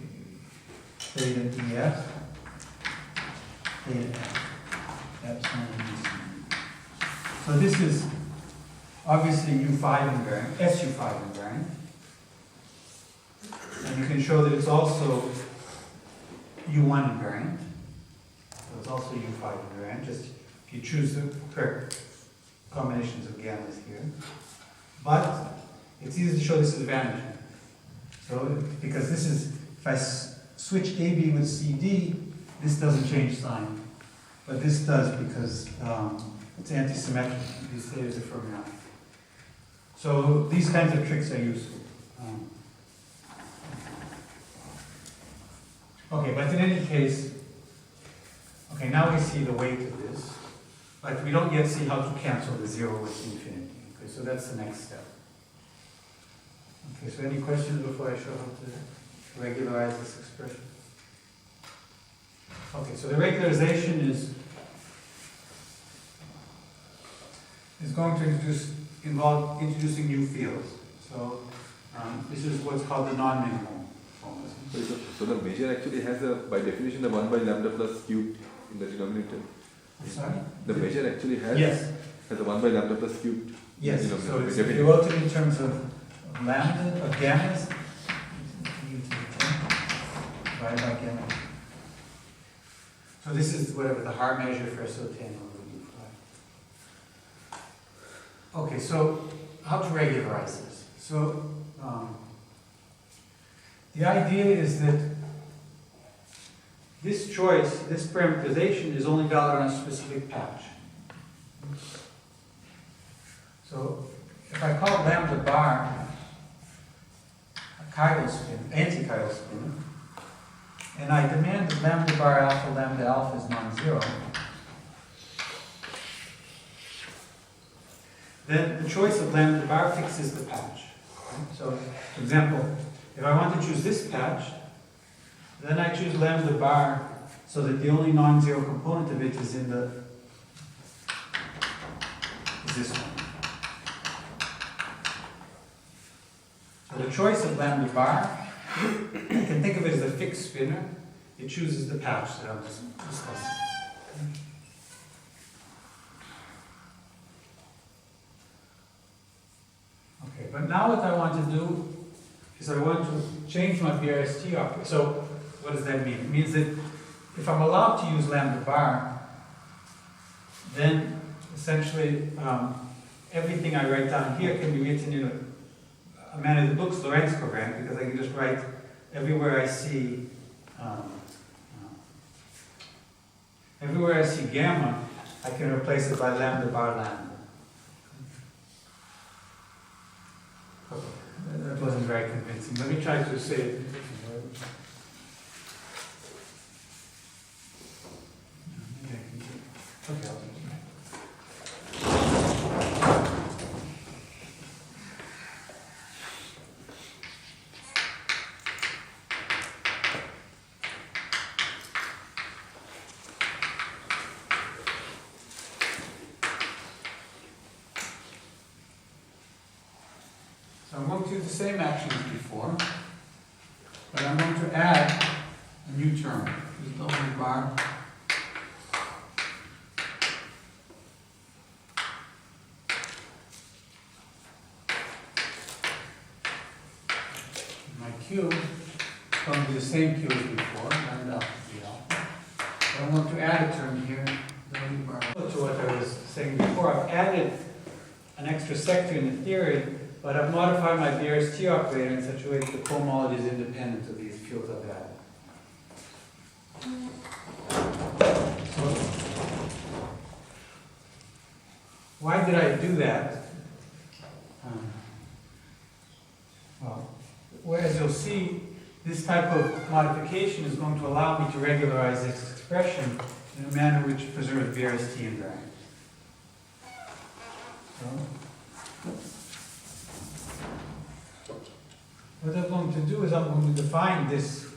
theta EF, theta F, epsilon BC. So this is obviously U5 invariant, SU5 invariant. And you can show that it's also U1 invariant. So it's also U5 invariant, just if you choose the correct combinations of gammas here. But it's easy to show this is vanishing. So, because this is, if I switch AB with CD, this doesn't change sign. But this does because it's anti-symmetric. These thetas are fermionic. So these kinds of tricks are useful. Okay, but in any case, okay, now we see the weight of this, but we don't yet see how to cancel the 0 with infinity. Okay, so that's the next step. Okay, so any questions before I show how to regularize this expression? Okay, so the regularization is going to involve introducing new fields. So this is what's called the non-minimal formalism. So the measure actually has by definition, the 1 by lambda plus cubed in the denominator. Sorry? The measure actually has a 1 by lambda plus cubed. Yes, in the so denominator. if you wrote it in terms of lambda, of gammas, divided by gamma. So this is whatever the Haar measure for SO10 over U5. Okay, so how to regularize this? So the idea is that this choice, this parameterization is only valid on a specific patch. So if I call lambda bar a chiral spin, anti-chiral spin, and I demand that lambda bar alpha lambda alpha is non-zero, then the choice of lambda bar fixes the patch. So, for example, if I want to choose this patch, then I choose lambda bar so that the only non-zero component of it is in the is this one. So the choice of lambda bar, you can think of it as a fixed spinor. It chooses the patch that I'm just discussing. Okay, but now what I want to do is I want to change my BRST operator. So what does that mean? It means that if I'm allowed to use lambda bar, then essentially everything I write down here can be written in a manner that looks Lorentz covariant, because I can just write everywhere I see gamma, I can replace it by lambda bar lambda. That wasn't very convincing. Let me try to say it. to do the same action as before, but I'm going to add a new term. Use W bar. My Q is going to be the same Q as before, lambda alpha B alpha. But I want to add a term here, W bar. To what I was saying before, I've added an extra sector in the theory, but I've modified my BRST operator in such a way that the cohomology is independent of these fields I've added. So, why did I do that? Well, as you'll see, this type of modification is going to allow me to regularize this expression in a manner which preserves BRST invariant. What I'm going to do is I'm going to define this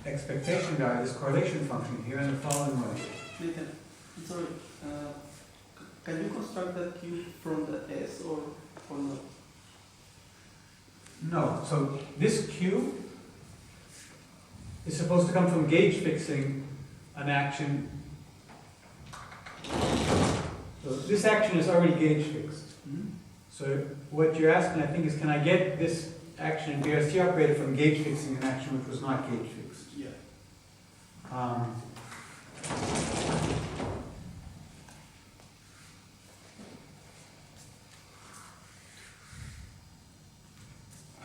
expectation guy, this correlation function here in the following way. Nathan, sorry, can you construct that Q from the S or no? No, so this Q is supposed to come from gauge fixing an action. So this action is already gauge fixed. So what you're asking, I think, is can I get this action in BRST operator from gauge fixing an action which was not gauge fixed? Yeah.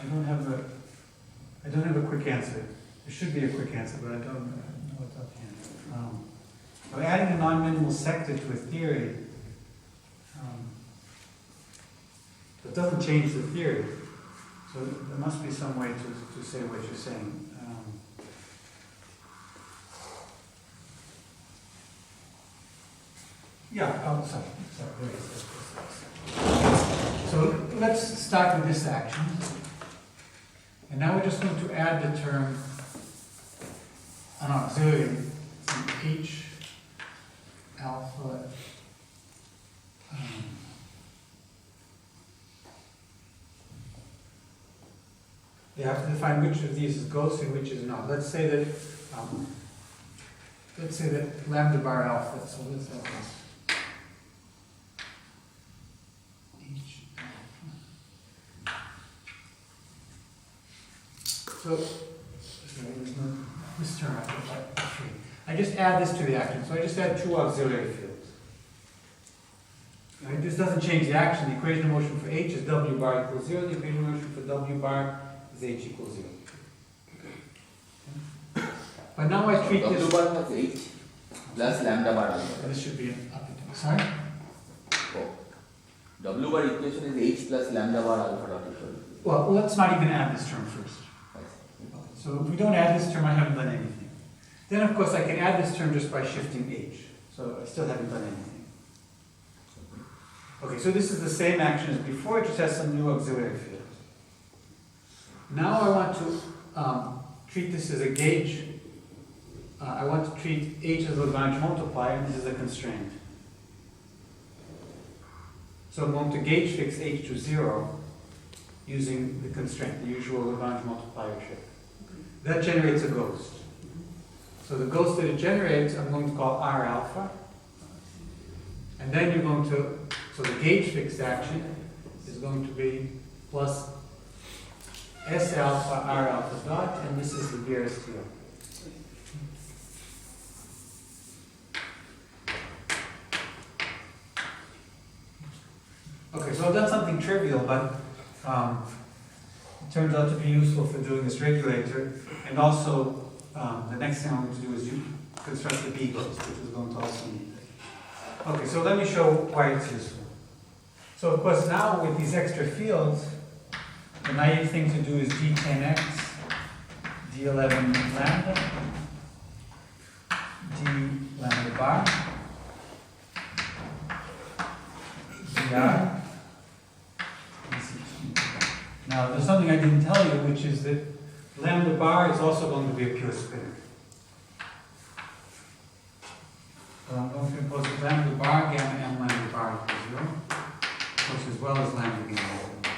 I don't have a quick answer. There should be a quick answer, but I don't know what's offhand. By adding a non-minimal sector to a theory, it doesn't change the theory. So there must be some way to say what you're saying. Sorry, there it is. So let's start with this action. And now we're just going to add the term, an auxiliary, H alpha. You have to define which of these is ghost and which is not. Let's say that lambda bar alpha. So let's have this. H alpha. So sorry, there's no this term. I just add this to the action. So I just add two auxiliary fields. Right? This doesn't change the action. The equation of motion for H is W bar equals 0. The equation of motion for W bar is H equals 0. Okay. But now I treat W this. bar has H plus lambda bar alpha. This should be an up and down. Sorry? Oh. W bar equation is H plus lambda bar alpha dot equal. Well, let's not even add this term first. So if we don't add this term, I haven't done anything. Then, of course, I can add this term just by shifting H. So I still haven't done anything. Okay, so this is the same action as before, it just has some new auxiliary fields. Now I want to treat this as a gauge. I want to treat H as a Lagrange multiplier, and this is a constraint. So I'm going to gauge fix H to 0 using the constraint, the usual Lagrange multiplier trick. That generates a ghost. So the ghost that it generates, I'm going to call R alpha. And then you're going to, so the gauge fixed action is going to be plus S alpha R alpha dot, and this is the BRST. Okay, so I've done something trivial, but it turns out to be useful for doing this regulator. And also, the next thing I'm going to do is construct the B ghost, which is going to also need it. Okay, so let me show why it's useful. So of course now with these extra fields, the naive thing to do is D10x, D11 lambda, D lambda bar, dr. Now there's something I didn't tell you, which is that lambda bar is also going to be a pure spinor. So I'm going to impose that lambda bar gamma m lambda bar equals 0. Of course, there's well as lambda being less than 1.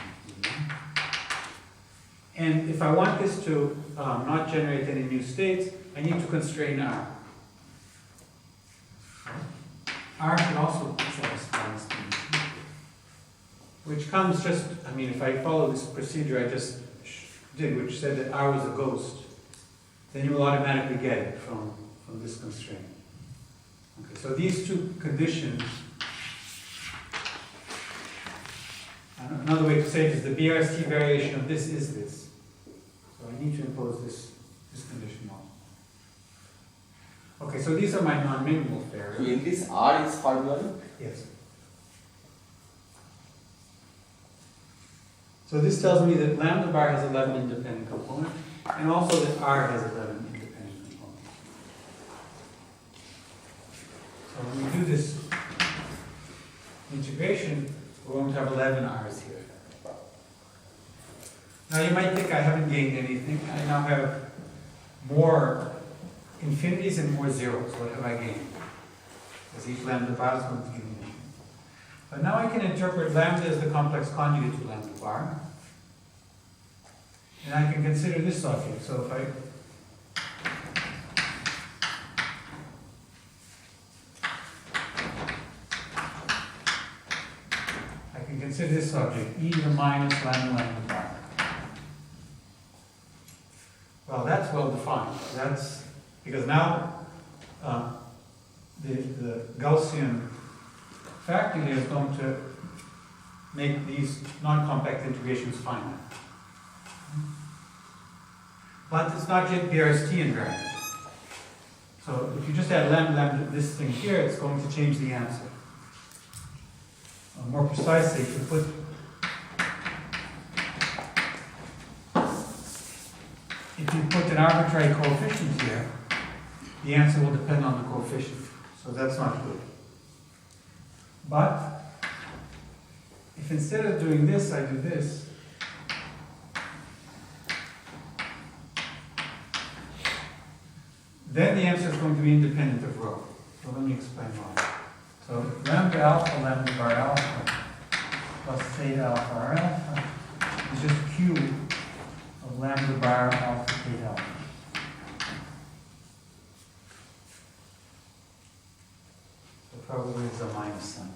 And if I want this to not generate any new states, I need to constrain R. R should also satisfy this condition, which comes just, I mean, if I follow this procedure I just did, which said that R was a ghost, then you will automatically get it from this constraint. Okay, so these two conditions, another way to say it is the BRST variation of this is this. So I need to impose this condition also. Okay, so these are my non-minimal So pairs. in this R is formula. Yes. So this tells me that lambda bar has 11 independent components, and also that R has 11 independent components. So when we do this integration, we're going to have 11 R's here. Now you might think I haven't gained anything. I now have more infinities and more zeros. What have I gained? Because each lambda bar is going to give me. But now I can interpret lambda as the complex conjugate to lambda bar. And I can consider this object. So if I can consider this object, e to the minus lambda bar. Well, that's well defined. That's because now the Gaussian factor here is going to make these non-compact integrations finite. But it's not yet BRST invariant. So if you just add lambda this thing here, it's going to change the answer. More precisely, if you put an arbitrary coefficient here, the answer will depend on the coefficient. So that's not good. But if instead of doing this, I do this, then the answer is going to be independent of rho. So let me explain why. So lambda alpha, lambda bar alpha, plus theta alpha r alpha is just q of lambda bar alpha theta alpha. So probably it's a minus sign.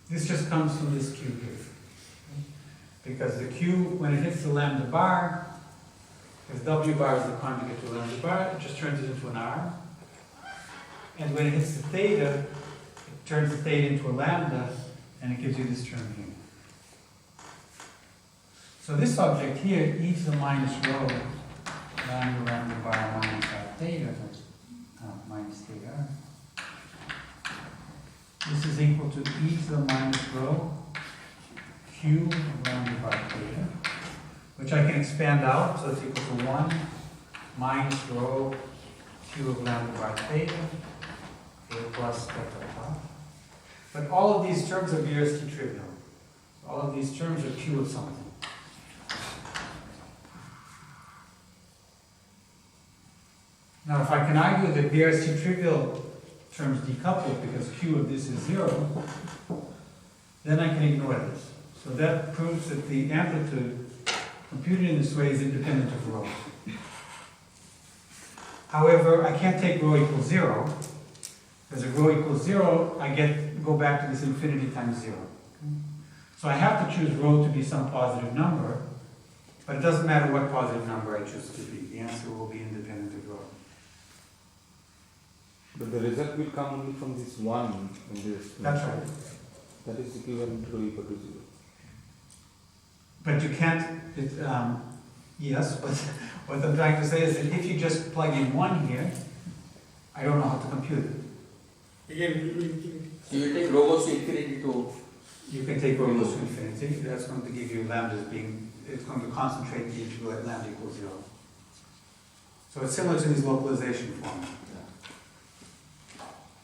This just comes from this q here. Because the q, when it hits the lambda bar, because w bar is the conjugate to lambda bar, it just turns it into an r. And when it hits the theta, it turns the theta into a lambda, and it gives you this term here. So this object here, e to the minus rho, lambda bar minus theta, minus theta. This is equal to e to the minus rho, q of lambda bar theta, which I can expand out, so it's equal to 1 minus rho q of lambda bar theta, theta plus theta top. But all of these terms are BRST trivial. All of these terms are q of something. Now if I can argue that BRST trivial terms decouple because q of this is 0, then I can ignore this. So that proves that the amplitude computed in this way is independent of rho. However, I can't take rho equals 0, because if rho equals 0, I go back to this infinity times 0. So I have to choose rho to be some positive number, but it doesn't matter what positive number I choose to be. The answer will be independent of rho. But the result will come only from this 1 in this. That's right. That is equivalent to rho equal to 0. But you can't, yes, but what I'm trying to say is that if you just plug in 1 here, I don't know how to compute it. Again, So you take rho goes to infinity to. You can take rho goes to infinity, that's going to give you lambdas being, it's going to concentrate the integral at lambda equals 0. So it's similar to these localization formulas.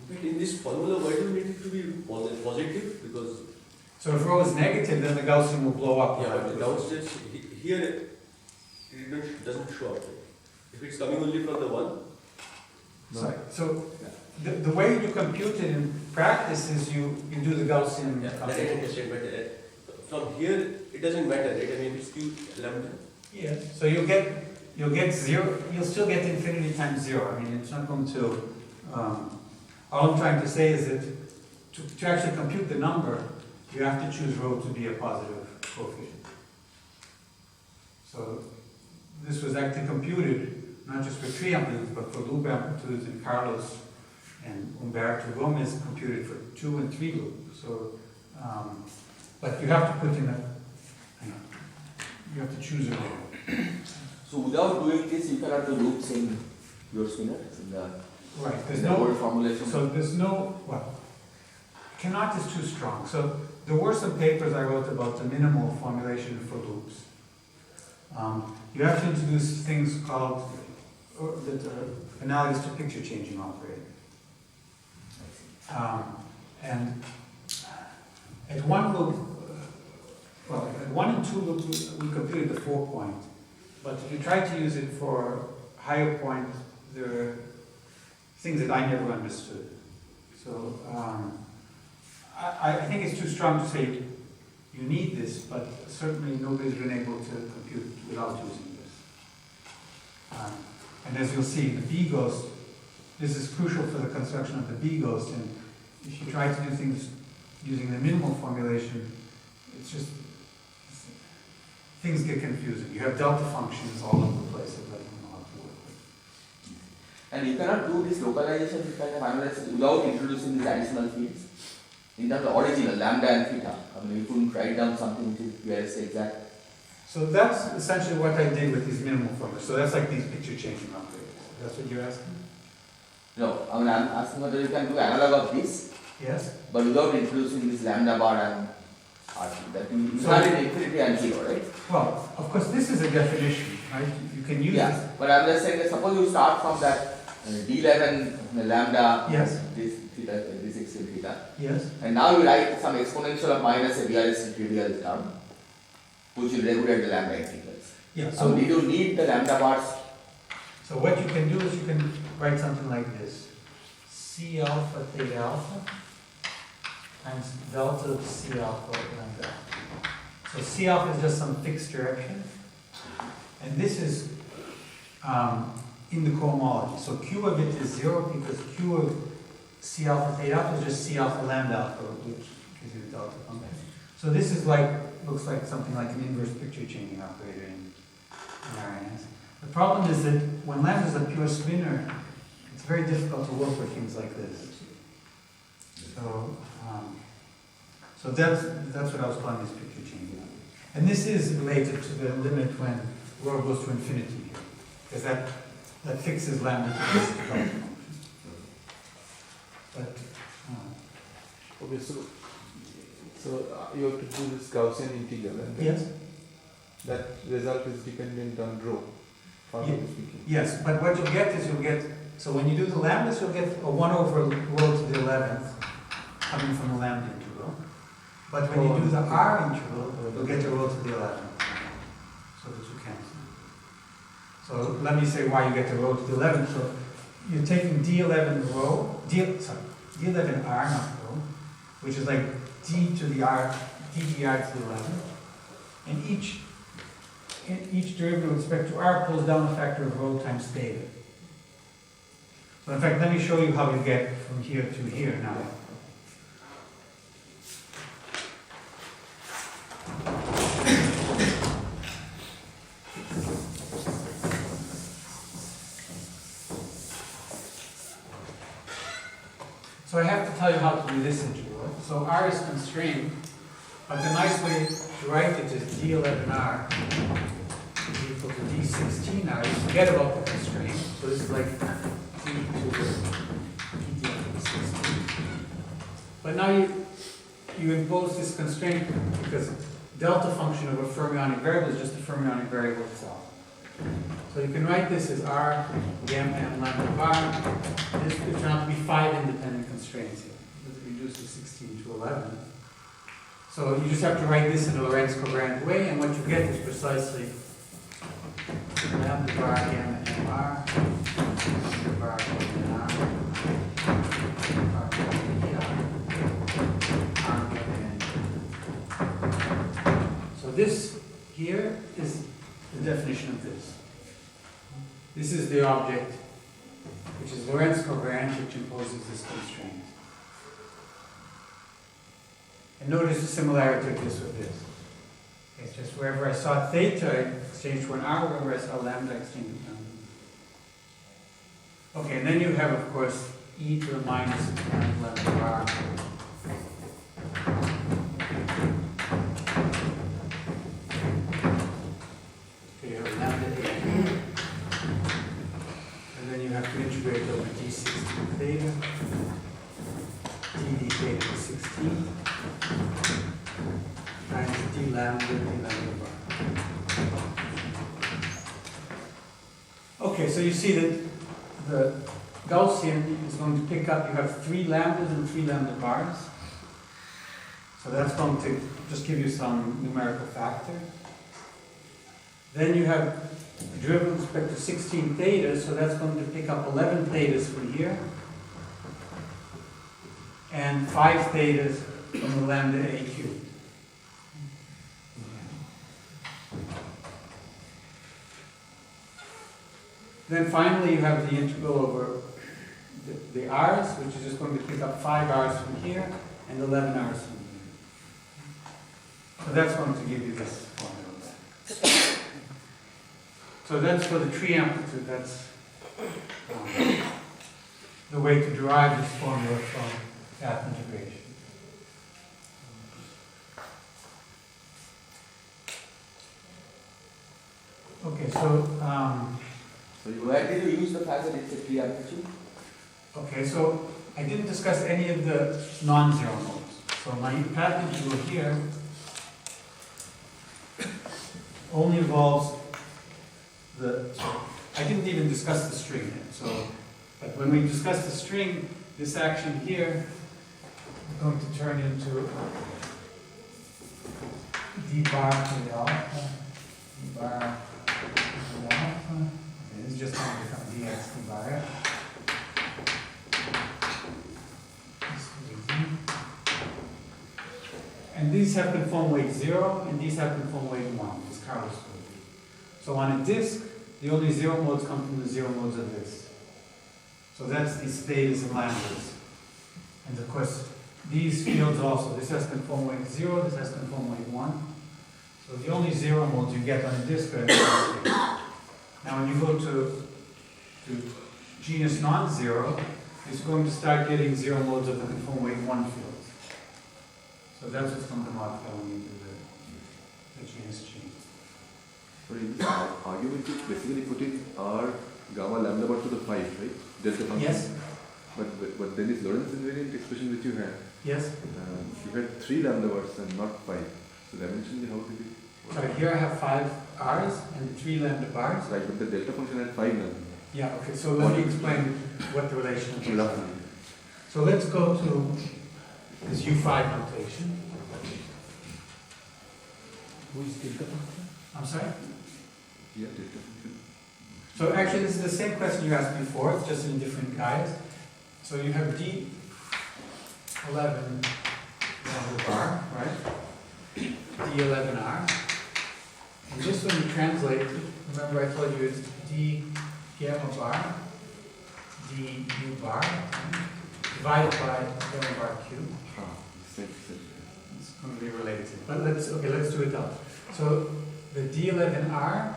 But in this formula, why do you need it to be positive? Because So if rho is negative, then the Gaussian will blow up. yeah, but downstairs here it doesn't show up. If it's coming only from the 1, Sorry. So the way you compute it in practice is you do the Gaussian That I computation. understand, but from here it doesn't matter, right? I mean, it's q lambda. Yes. So you'll get zero. You'll still get infinity times zero. I mean, it's not going to. All I'm trying to say is that to actually compute the number, you have to choose rho to be a positive coefficient. So this was actually computed not just for tree amplitudes, but for loop amplitudes, and Carlos and Humberto Gomez computed for 2 and 3 loops. So, but you have to put in you have to choose a rho. So without doing this, you cannot do loops in your spinors in the Right. There's in the no. word formulation. So there's no, well, cannot is too strong. So there were some papers I wrote about the minimal formulation for loops. You have to introduce things called that are analogous to picture changing operator. And at one loop, well, at 1 and 2 loops, we computed the 4-point. But if you try to use it for higher points, there are things that I never understood. So I think it's too strong to say you need this, but certainly nobody's been able to compute without using this. And as you'll see, the B ghost, this is crucial for the construction of the B ghost, and if you try to do things using the minimal formulation, it's just, things get confusing. You have delta functions all over the place that I don't know how to work with. And you cannot do this localization kind of analysis without introducing these additional fields. In terms of original, lambda and theta. I mean, you couldn't write down something which is VLSA exact. So that's essentially what I did with these minimal formulas. So that's like these picture changing operators. That's what you're asking? No, I mean, I'm asking whether you can do analog of this, Yes? but without introducing this lambda bar and RT. That you So- have in infinity and 0, right? Well, of course, this is a definition, right? You can use Yeah, this. but I'm just saying that suppose you start from that D11 lambda, Yes. this theta, this x in theta, Yes? and now you write some exponential of minus a VRS trivial term, which will regulate the lambda integrals. Yeah. So did you need the lambda bars? So what you can do is you can write something like this. C alpha theta alpha times delta of C alpha lambda. So C alpha is just some fixed direction. And this is in the cohomology. So Q of it is 0 because Q of C alpha theta alpha is just C alpha lambda alpha, which gives you the delta function. So this is like, looks like something like an inverse picture changing operator in RNS. The problem is that when lambda is a pure spinor, it's very difficult to work with things like this. So that's what I was calling this picture changing. And this is related to the limit when rho goes to infinity, because that fixes lambda to this delta function. But Okay, so you have to do this Gaussian integral, and then yes, that result is dependent on rho, formally speaking. yes. But what you'll get is so when you do the lambdas, you'll get a 1 over rho to the 11th coming from the lambda integral. But when you do the r integral, you'll get a rho to the 11th, so that you cancel. So let me say why you get the rho to the 11th. So you're taking d11 rho, d11 r, not rho, which is like d to the r, ddr to the 11th, and each derivative with respect to r pulls down a factor of rho times theta. So in fact, let me show you how you get from here to here now. So I have to tell you how to do this integral. So r is constrained, but the nice way to write it is d11r is equal to d16r. You forget about the constraint. So this is like d to the d16. But now you impose this constraint because delta function of a fermionic variable is just the fermionic variable itself. So you can write this as r gamma m lambda bar. This could turn out to be 5 independent constraints here. This reduces 16 to 11. So you just have to write this in a Lorentz covariant way, and what you get is precisely lambda bar gamma MR, lambda bar gamma NR, bar gamma ER, R gamma N. So this here is the definition of this. This is the object, which is Lorentz covariant, which imposes this constraint. And notice the similarity of this with this. It's just wherever I saw theta, I exchanged for an R, wherever I saw lambda, I exchanged for lambda. Okay, and then you have, of course, e to the minus lambda bar. Okay, you have lambda a. And then you have to integrate over d16 theta, d theta is 16. Times d lambda bar. Okay, so you see that the Gaussian is going to pick up, you have 3 lambdas and 3 lambda bars. So that's going to just give you some numerical factor. Then you have the derivative with respect to 16 theta, so that's going to pick up 11 thetas from here. And 5 thetas from the lambda a cubed. Then finally you have the integral over the r's, which is just going to pick up 5 r's from here and 11 r's from here. So that's going to give you this formula. So that's for the tree amplitude, that's the way to derive this formula from path integration. Okay, so Where did you use the fact that it's a tree amplitude? okay, so I didn't discuss any of the non-zero modes. So my path integral here only involves I didn't even discuss the string yet. So, but when we discuss the string, this action here is going to turn into d bar to the alpha, d bar to the alpha. Okay, this is just going to become dx d bar f. And these have conform weight 0, and these have conform weight 1, as Carlos told you. So on a disk, the only 0 modes come from the 0 modes of this. So that's these thetas and lambdas. And of course, these fields also. This has conform weight 0, this has conform weight 1. So the only 0 modes you get on a disk are these. Now when you go to genus non-zero, it's going to start getting 0 modes of the conform weight 1 fields. So that's what's going to modify when you do the genus change. So in this argument, you basically put in R gamma lambda bar to the 5, right? Delta function. Yes. But then this Lorentz invariant expression which you had, Yes. you had 3 lambda bars and not 5. So dimensionally, how did it? Right, here I have 5 r's and 3 lambda bars. Right, but the delta function had 5 lambda. Yeah, okay, so let me explain what the relationship is. Roughly. So let's go to this U5 notation. Who is delta function? I'm sorry? Yeah, delta function. So actually this is the same question you asked before, it's just in different guise. So you have D11 lambda bar, right? D11R. And this when you translate, remember I told you it's D gamma bar, D U bar, divided by gamma bar cubed. It's going to be related. But let's do it out. So the D11R,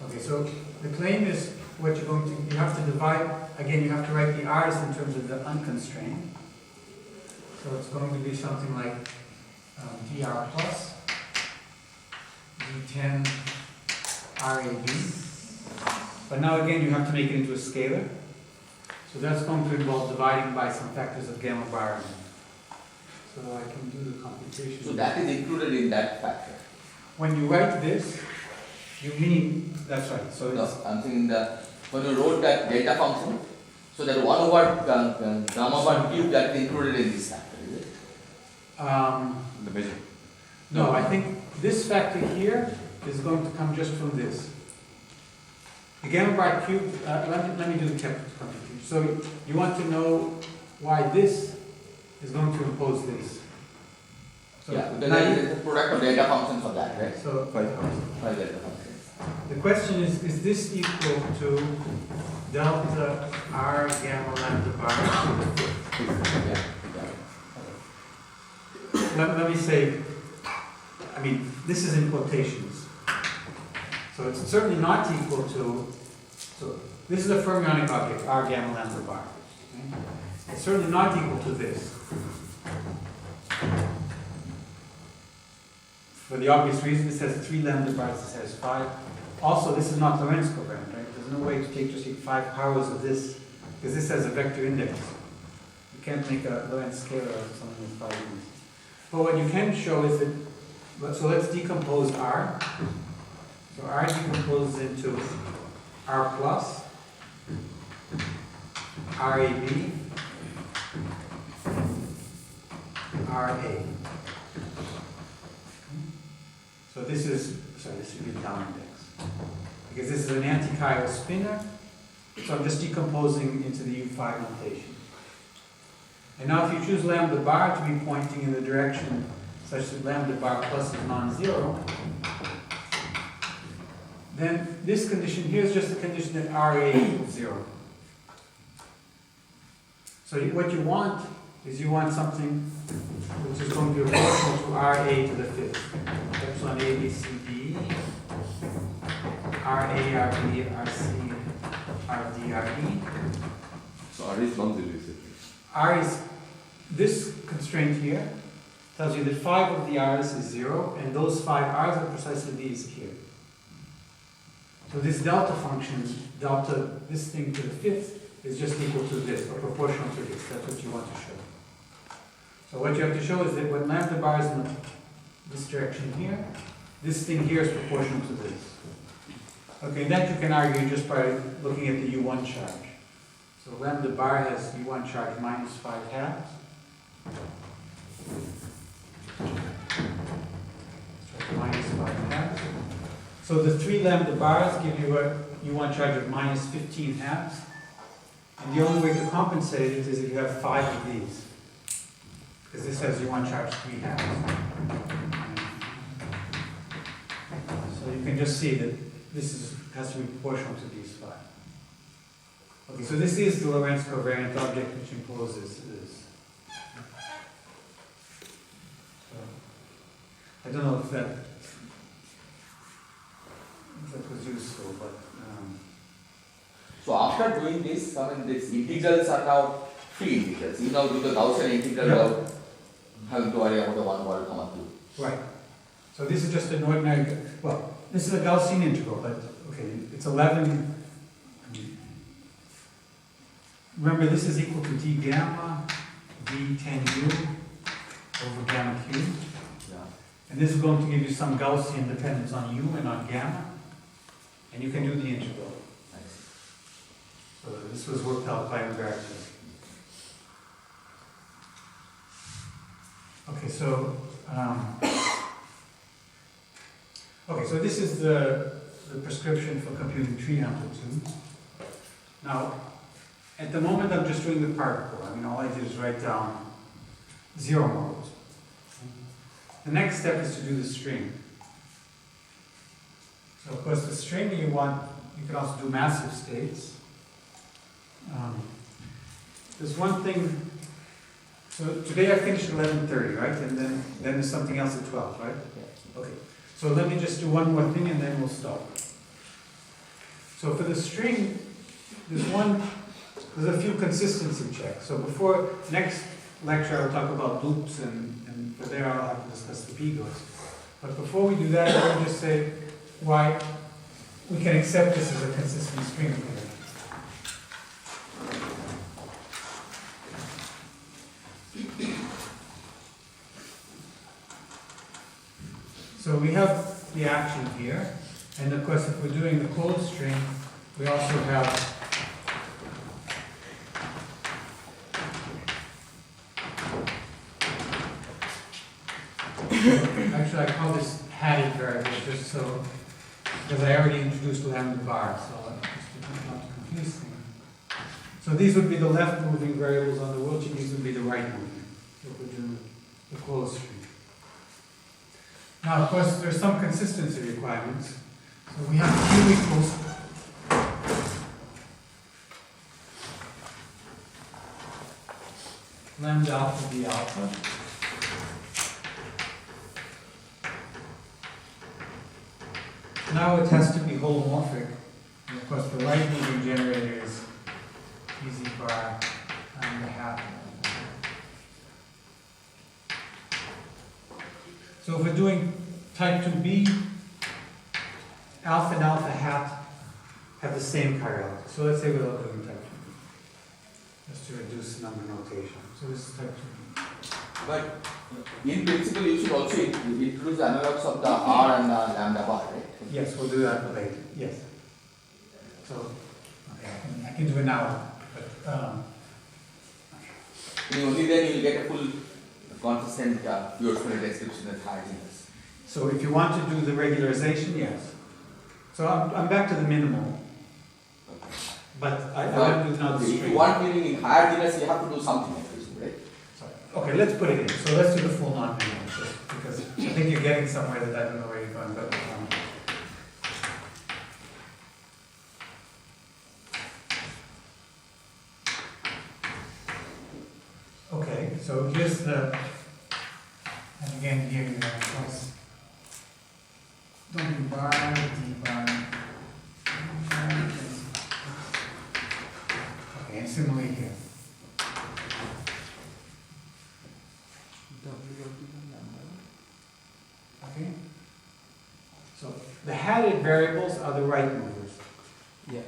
okay, so the claim is what you're going to, you have to divide, again you have to write the R's in terms of the unconstrained. So it's going to be something like dr plus d10 RAB. But now again you have to make it into a scalar. So that's going to involve dividing by some factors of gamma bar. So I can do the computation. So that is included in that factor. When you write this, you mean, that's right. So No, it's, I'm saying that when you wrote that delta function, so that 1 over gamma bar cube that is included in this factor, is it? The measure. no, I think this factor here is going to come just from this. The gamma bar cube, let me do the computation. So you want to know why this is going to impose this. So Yeah, because now there is a product of delta functions of that, right? So 5 delta functions. the question is this equal to delta r gamma lambda bar? Yeah. Let me say, I mean, this is in quotations. So it's certainly not equal to, so this is a fermionic object, r gamma lambda bar. Okay? It's certainly not equal to this. For the obvious reason, this has 3 lambda bars, this has 5. Also, this is not Lorentz covariant, right? There's no way to take just 5 powers of this, because this has a vector index. You can't make a Lorentz scalar of something with 5 units. But what you can show is that, so let's decompose R. So R decomposes into R plus, RAB, RA. So this is, sorry, this should be a down index. Because this is an anti-chiral spinor, so I'm just decomposing into the U5 notation. And now if you choose lambda bar to be pointing in the direction such that lambda bar plus is non-zero, then this condition here is just the condition that RA equals 0. So what you want is you want something which is going to be proportional to RA to the 5th. Epsilon A, B, C, D, RA, RB, RC, RD, RE. So R is non-zero, is it? R is, this constraint here tells you that 5 of the R's is 0, and those 5 R's are precisely these here. So this delta function, delta, this thing to the 5th, is just equal to this, or proportional to this. That's what you want to show. So what you have to show is that when lambda bar is in this direction here, this thing here is proportional to this. Okay, and that you can argue just by looking at the U1 charge. So lambda bar has U1 charge minus 5 halves. So minus 5 halves. So the 3 lambda bars give you a U1 charge of minus 15 halves. And the only way to compensate it is if you have 5 of these. Because this has U1 charge 3 halves. So you can just see that this has to be proportional to these 5. Okay, so this is the Lorentz covariant object which imposes this. So, I don't know if that was useful, but So after doing this, I mean, these integrals are now free integrals. You now do the Gaussian integral without having to worry about the 1 over comma 2. right. So this is just an ordinary, well, this is a Gaussian integral, but okay, it's 11. Remember, this is equal to d gamma d 10u over gamma cubed. Yeah. And this is going to give you some Gaussian dependence on u and on gamma. And you can do the integral. So this was worked out by Umberto. Okay, so so this is the prescription for computing tree amplitude. Now, at the moment I'm just doing the particle. I mean, all I did is write down 0 modes. The next step is to do the string. So of course the string you can also do massive states. There's one thing, so today I finished at 11:30, right? And then there's something else at 12, right? Yeah. Okay, so let me just do one more thing and then we'll stop. So for the string, there's a few consistency checks. So before next lecture I'll talk about loops and for there I'll have to discuss the pigos. But before we do that, let me just say why we can accept this as a consistent string here. So we have the action here, and of course if we're doing the closed string, we also have actually I call this hatted variable just so, because I already introduced lambda bar, so these things. So these would be the left moving variables on the worldsheet, these would be the right moving. If we do the closed string. Now, of course, there's some consistency requirements. So we have Q equals lambda alpha d alpha. Now it has to be holomorphic. And of course, the right moving generator is easy bar and the hat. So if we're doing type 2b, alpha and alpha hat have the same chirality. So let's say we're doing type 2b, just to reduce number notation. So this is type 2b. But in principle, you should also introduce analogs of the R and the lambda bar, right? Yes, we'll do that later. Yes. So, okay, I can do it now, but Only then you will get a full consistent pure square description that has this. so if you want to do the regularization, yes. So I'm back to the minimal, but I want to do now the If string. you want meaning in higher genus, you have to do something like this, right? Sorry. Okay, let's put it in. So let's do the full non-minimal, because I think you're getting somewhere that I don't know where you're going, but okay, so here's the, and again, here you have plus W bar, D bar. Okay, and similarly here. Okay. So the hatted variables are the right movers. Yeah.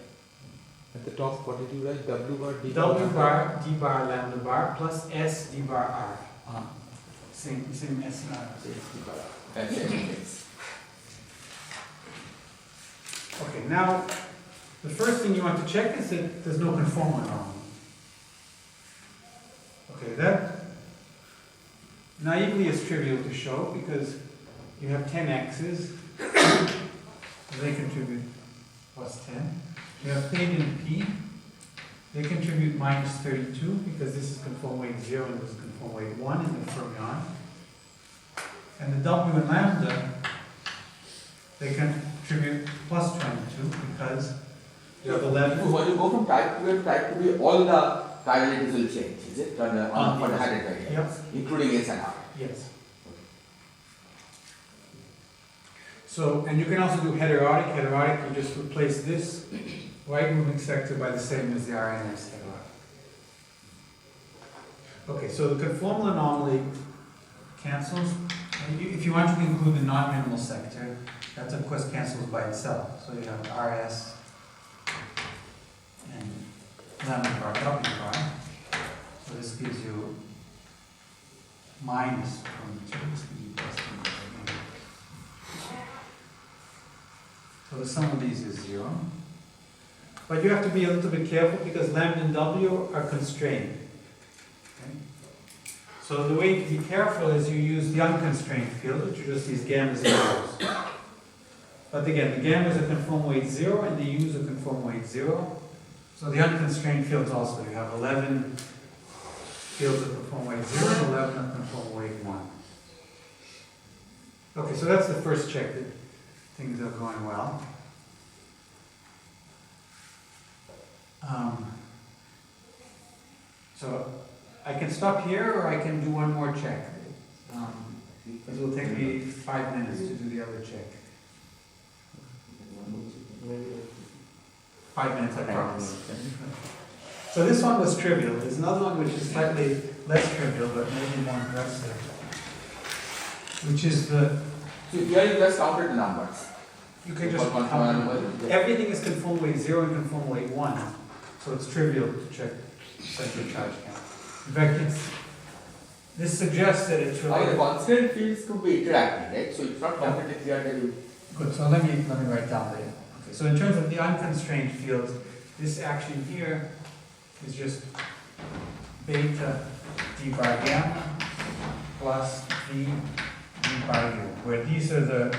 At the top, what did you write? W bar, D bar? W bar, D bar, lambda bar, plus S, D bar, R. Same S and R. That's it. Okay, now, the first thing you want to check is that there's no conformal norm. Okay, that naively is trivial to show because you have 10 x's, they contribute plus 10. You have theta and p, they contribute minus 32 because this is conform weight 0 and this is conform weight 1 in the fermion. And the W and lambda, they contribute plus 22 because you have 11. When you go from type 2 to type 2B, all the chiralities will change, is it? For the hatted variables, Yep. including S and R. Yes. So, and you can also do heterotic. Heterotic, you just replace this right moving sector by the same as the RNS heterotic. Okay, so the conformal anomaly cancels. And if you want to include the non-minimal sector, that of course cancels by itself. So you have RS and lambda bar, W bar. So this gives you minus 22. This gives you plus 22. So the sum of these is 0. But you have to be a little bit careful because lambda and W are constrained. Okay? So the way to be careful is you use the unconstrained field, which are just these gamma zeros. But again, the gammas are conform weight 0 and the U's are conform weight 0. So the unconstrained fields also, you have 11 fields of conform weight 0 and 11 of conform weight 1. Okay, so that's the first check that things are going well. So I can stop here or I can do one more check. It will take me 5 minutes to do the other check. 5 minutes, I promise. So this one was trivial. There's another one which is slightly less trivial but maybe more impressive, which is the... So here you just counted the numbers. You can just count. Everything is conform weight 0 and conform weight 1. So it's trivial to check central charge count. In fact, this suggests that it's The related. constant fields could be interacting, right? So it's not completely clear that you. Good, so let me write down there. Okay, so in terms of the unconstrained fields, this action here is just beta d bar gamma plus v d bar u, where these are the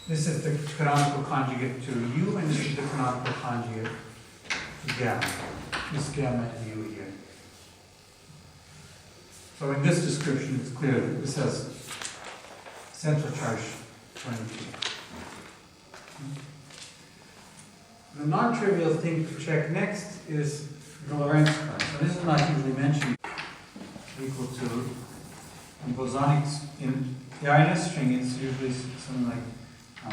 This is the canonical conjugate to U, and this is the canonical conjugate to gamma. This gamma is U here. So in this description, it's clear that this has central charge 22. The non-trivial thing to check next is the Lorentz price. So this is not usually mentioned. Equal to in bosonics in the INS string, it's usually something like n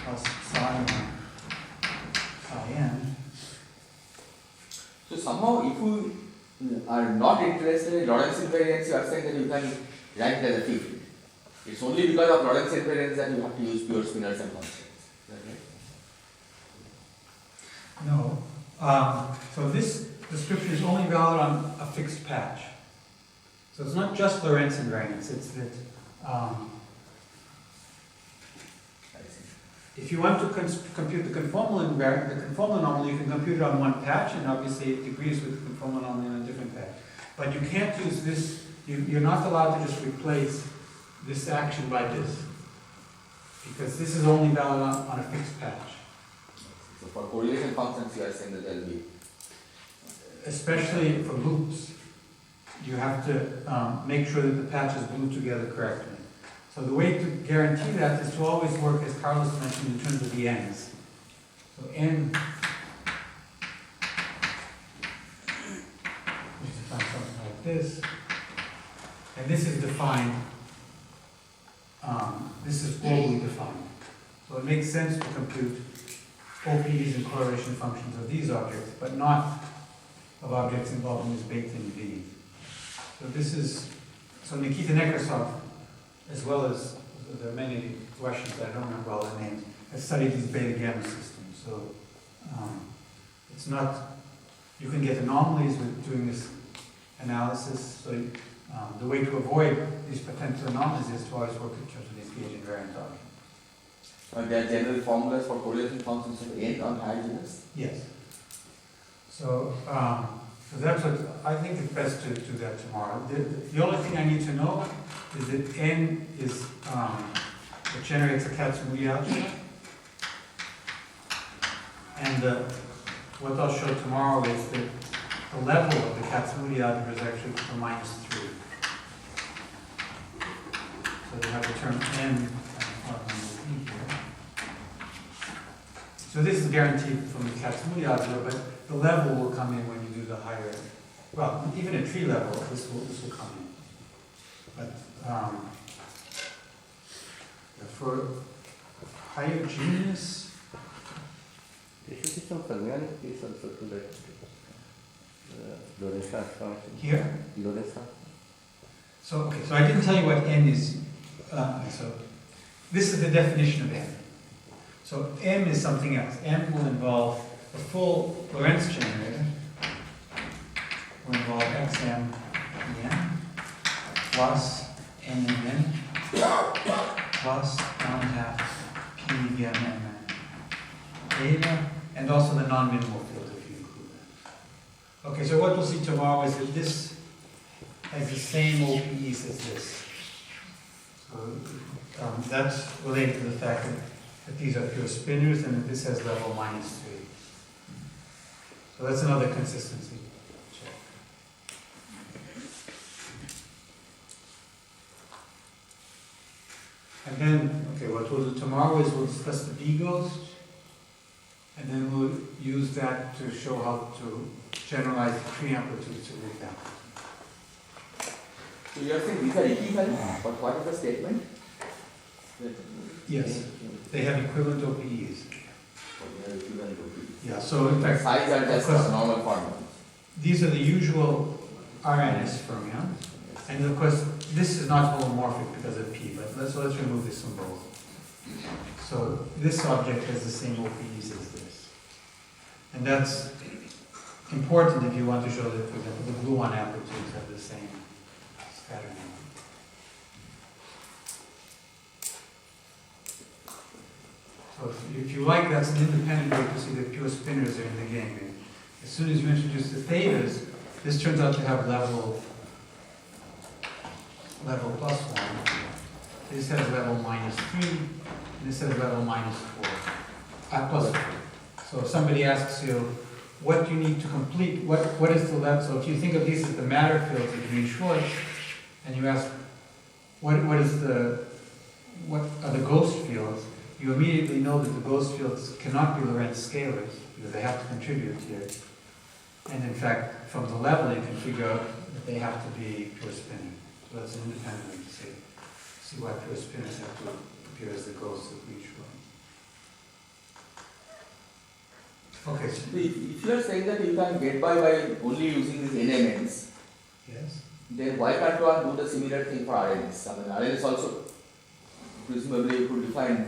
plus psi n. So somehow, if you are not interested in Lorentz invariance, you are saying that you can write it as a field. It's only because of Lorentz invariance that you have to use pure spinors and constants. Is that right? No. So this description is only valid on a fixed patch. So it's not just Lorentz invariance, it's that I see. if you want to compute the conformal invariant, the conformal anomaly, you can compute it on one patch, and obviously it agrees with the conformal anomaly on a different patch. But you can't use this, you're not allowed to just replace this action by this, because this is only valid on a fixed patch. So for correlation functions, you are saying that there will be. Especially for loops, you have to make sure that the patches glue together correctly. So the way to guarantee that is to always work, as Carlos mentioned, in terms of the n's. So n, we define something like this, and this is defined, this is globally defined. So it makes sense to compute OPEs and correlation functions of these objects, but not of objects involving this baked-in V. So this is, so Nikita Nekrasov, as well as there are many Russians that I don't remember all their names, have studied these beta-gamma systems. So it's not, you can get anomalies with doing this analysis. So the way to avoid these potential anomalies is to always work in terms of these gauge invariant objects. There are general formulas for correlation functions of n on high genus? Yes. So, so that's what, I think it's best to do that tomorrow. The only thing I need to know is that n is, it generates a Katsumuri algebra. And what I'll show tomorrow is that the level of the Katsumuri algebra is actually for -3. So you have the term n here. So this is guaranteed from the Katsumuri algebra, but the level will come in when you do the higher, well, even at tree level, this will come in. But for higher genus, There should be some Fermionic case also to that Lorentz transformation. here. Lorentz transformation. So, okay, so I didn't tell you what n is. So this is the definition of n. So m is something else. M will involve a full Lorentz generator. Will involve xm en plus n in n plus 1/2 p again m beta, and also the non-minimal field if you include that. Okay, so what we'll see tomorrow is that this has the same OPEs as this. So that's related to the fact that these are pure spinors and that this has level -3. So that's another consistency check. And then, okay, what we'll do tomorrow is we'll discuss the B ghost, and then we'll use that to show how to generalize the tree amplitudes to look down. So you are saying these are equivalent, but what is the statement? Yes, they have equivalent OPEs. They are equivalent OPEs. Yeah, so in fact, Size are just of course, a normal formula. these are the usual RNS fermions, and of course, this is not holomorphic because of P, but let's remove this from both. So this object has the same OPEs as this. And that's important if you want to show that, for example, the gluon amplitudes have the same scattering. So if you like, that's an independent way to see that pure spinors are in the game. And as soon as you introduce the thetas, this turns out to have level +1. this has level -3, and this has level -4, plus 4. So if somebody asks you, what do you need to complete, what is the level, so if you think of these as the matter fields that you need short, and you ask, what are the ghost fields, you immediately know that the ghost fields cannot be Lorentz scalars, because they have to contribute here. And in fact, from the level, you can figure out that they have to be pure spinning. So that's an independent to see why pure spinners have to appear as the ghosts of each one. Okay, so, If you are saying that you can get by only using these NMNs, yes? then why can't one do the similar thing for RNS? I mean, RNS also, presumably you could define,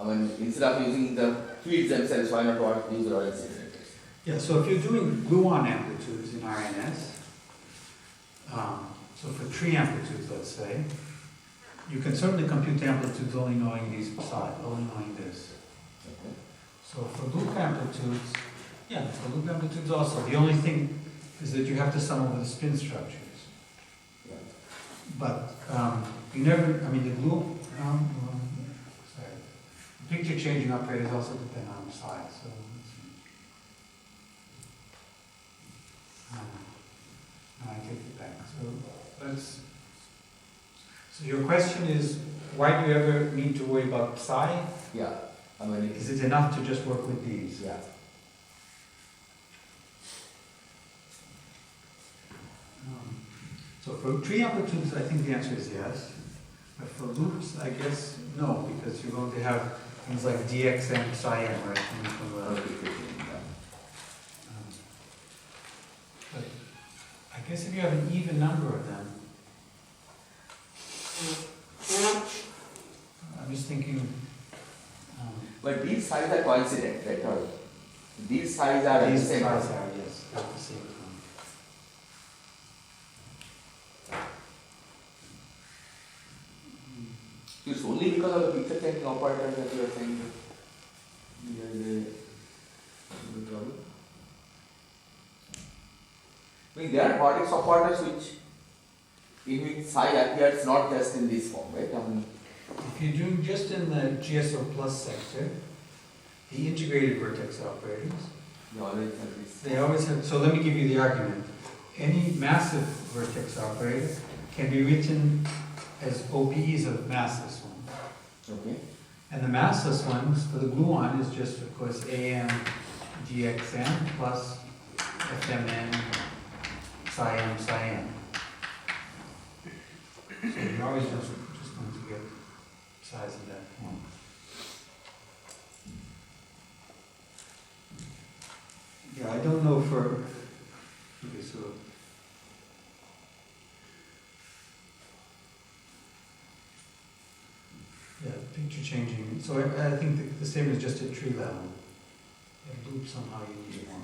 I mean, instead of using the fields themselves, why not use the Lorentz generators? Yeah, so if you're doing gluon amplitudes in RNS, so for tree amplitudes, let's say, you can certainly compute amplitudes only knowing these sides, only knowing this. Okay. So for loop amplitudes, yeah, for loop amplitudes also, the only thing is that you have to sum over the spin structures. Yeah. But you never, I mean, the loop, sorry, the picture changing operators also depend on the size. So let's see. No, I take it back. So your question is, why do you ever need to worry about psi? Yeah, I mean, Is it enough to just work with these? yeah. So for tree amplitudes, I think the answer is yes. But for loops, I guess no, because you're going to have things like dxm, psi m, right? Coming from the, but I guess if you have an even number of them, I'm just thinking. But these sides are coincident, right? Or these sides are the These same. sides are, yes, at the same time. It's only because of the picture changing operator that you are saying the problem. I mean, there are vertex operators in which psi appears not just in this form, right? I mean, If you're doing just in the GSO plus sector, the integrated vertex operators, you always have this. they always have, so let me give you the argument. Any massive vertex operator can be written as OPEs of massless ones. Okay. And the massless ones for the gluon is just, of course, AM GXM plus FMN psi M psi M. So you're always just going to get size of that form. Yeah, I don't know for, okay, so. Yeah, picture changing, so I think the same is just at tree level. At loop somehow you need more.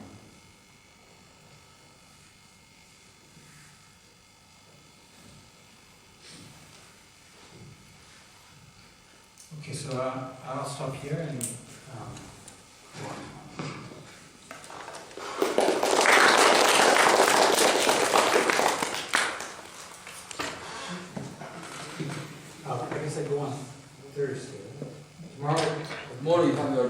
Okay, so I'll stop here and go on. I guess I go on Thursday. Tomorrow, More you have your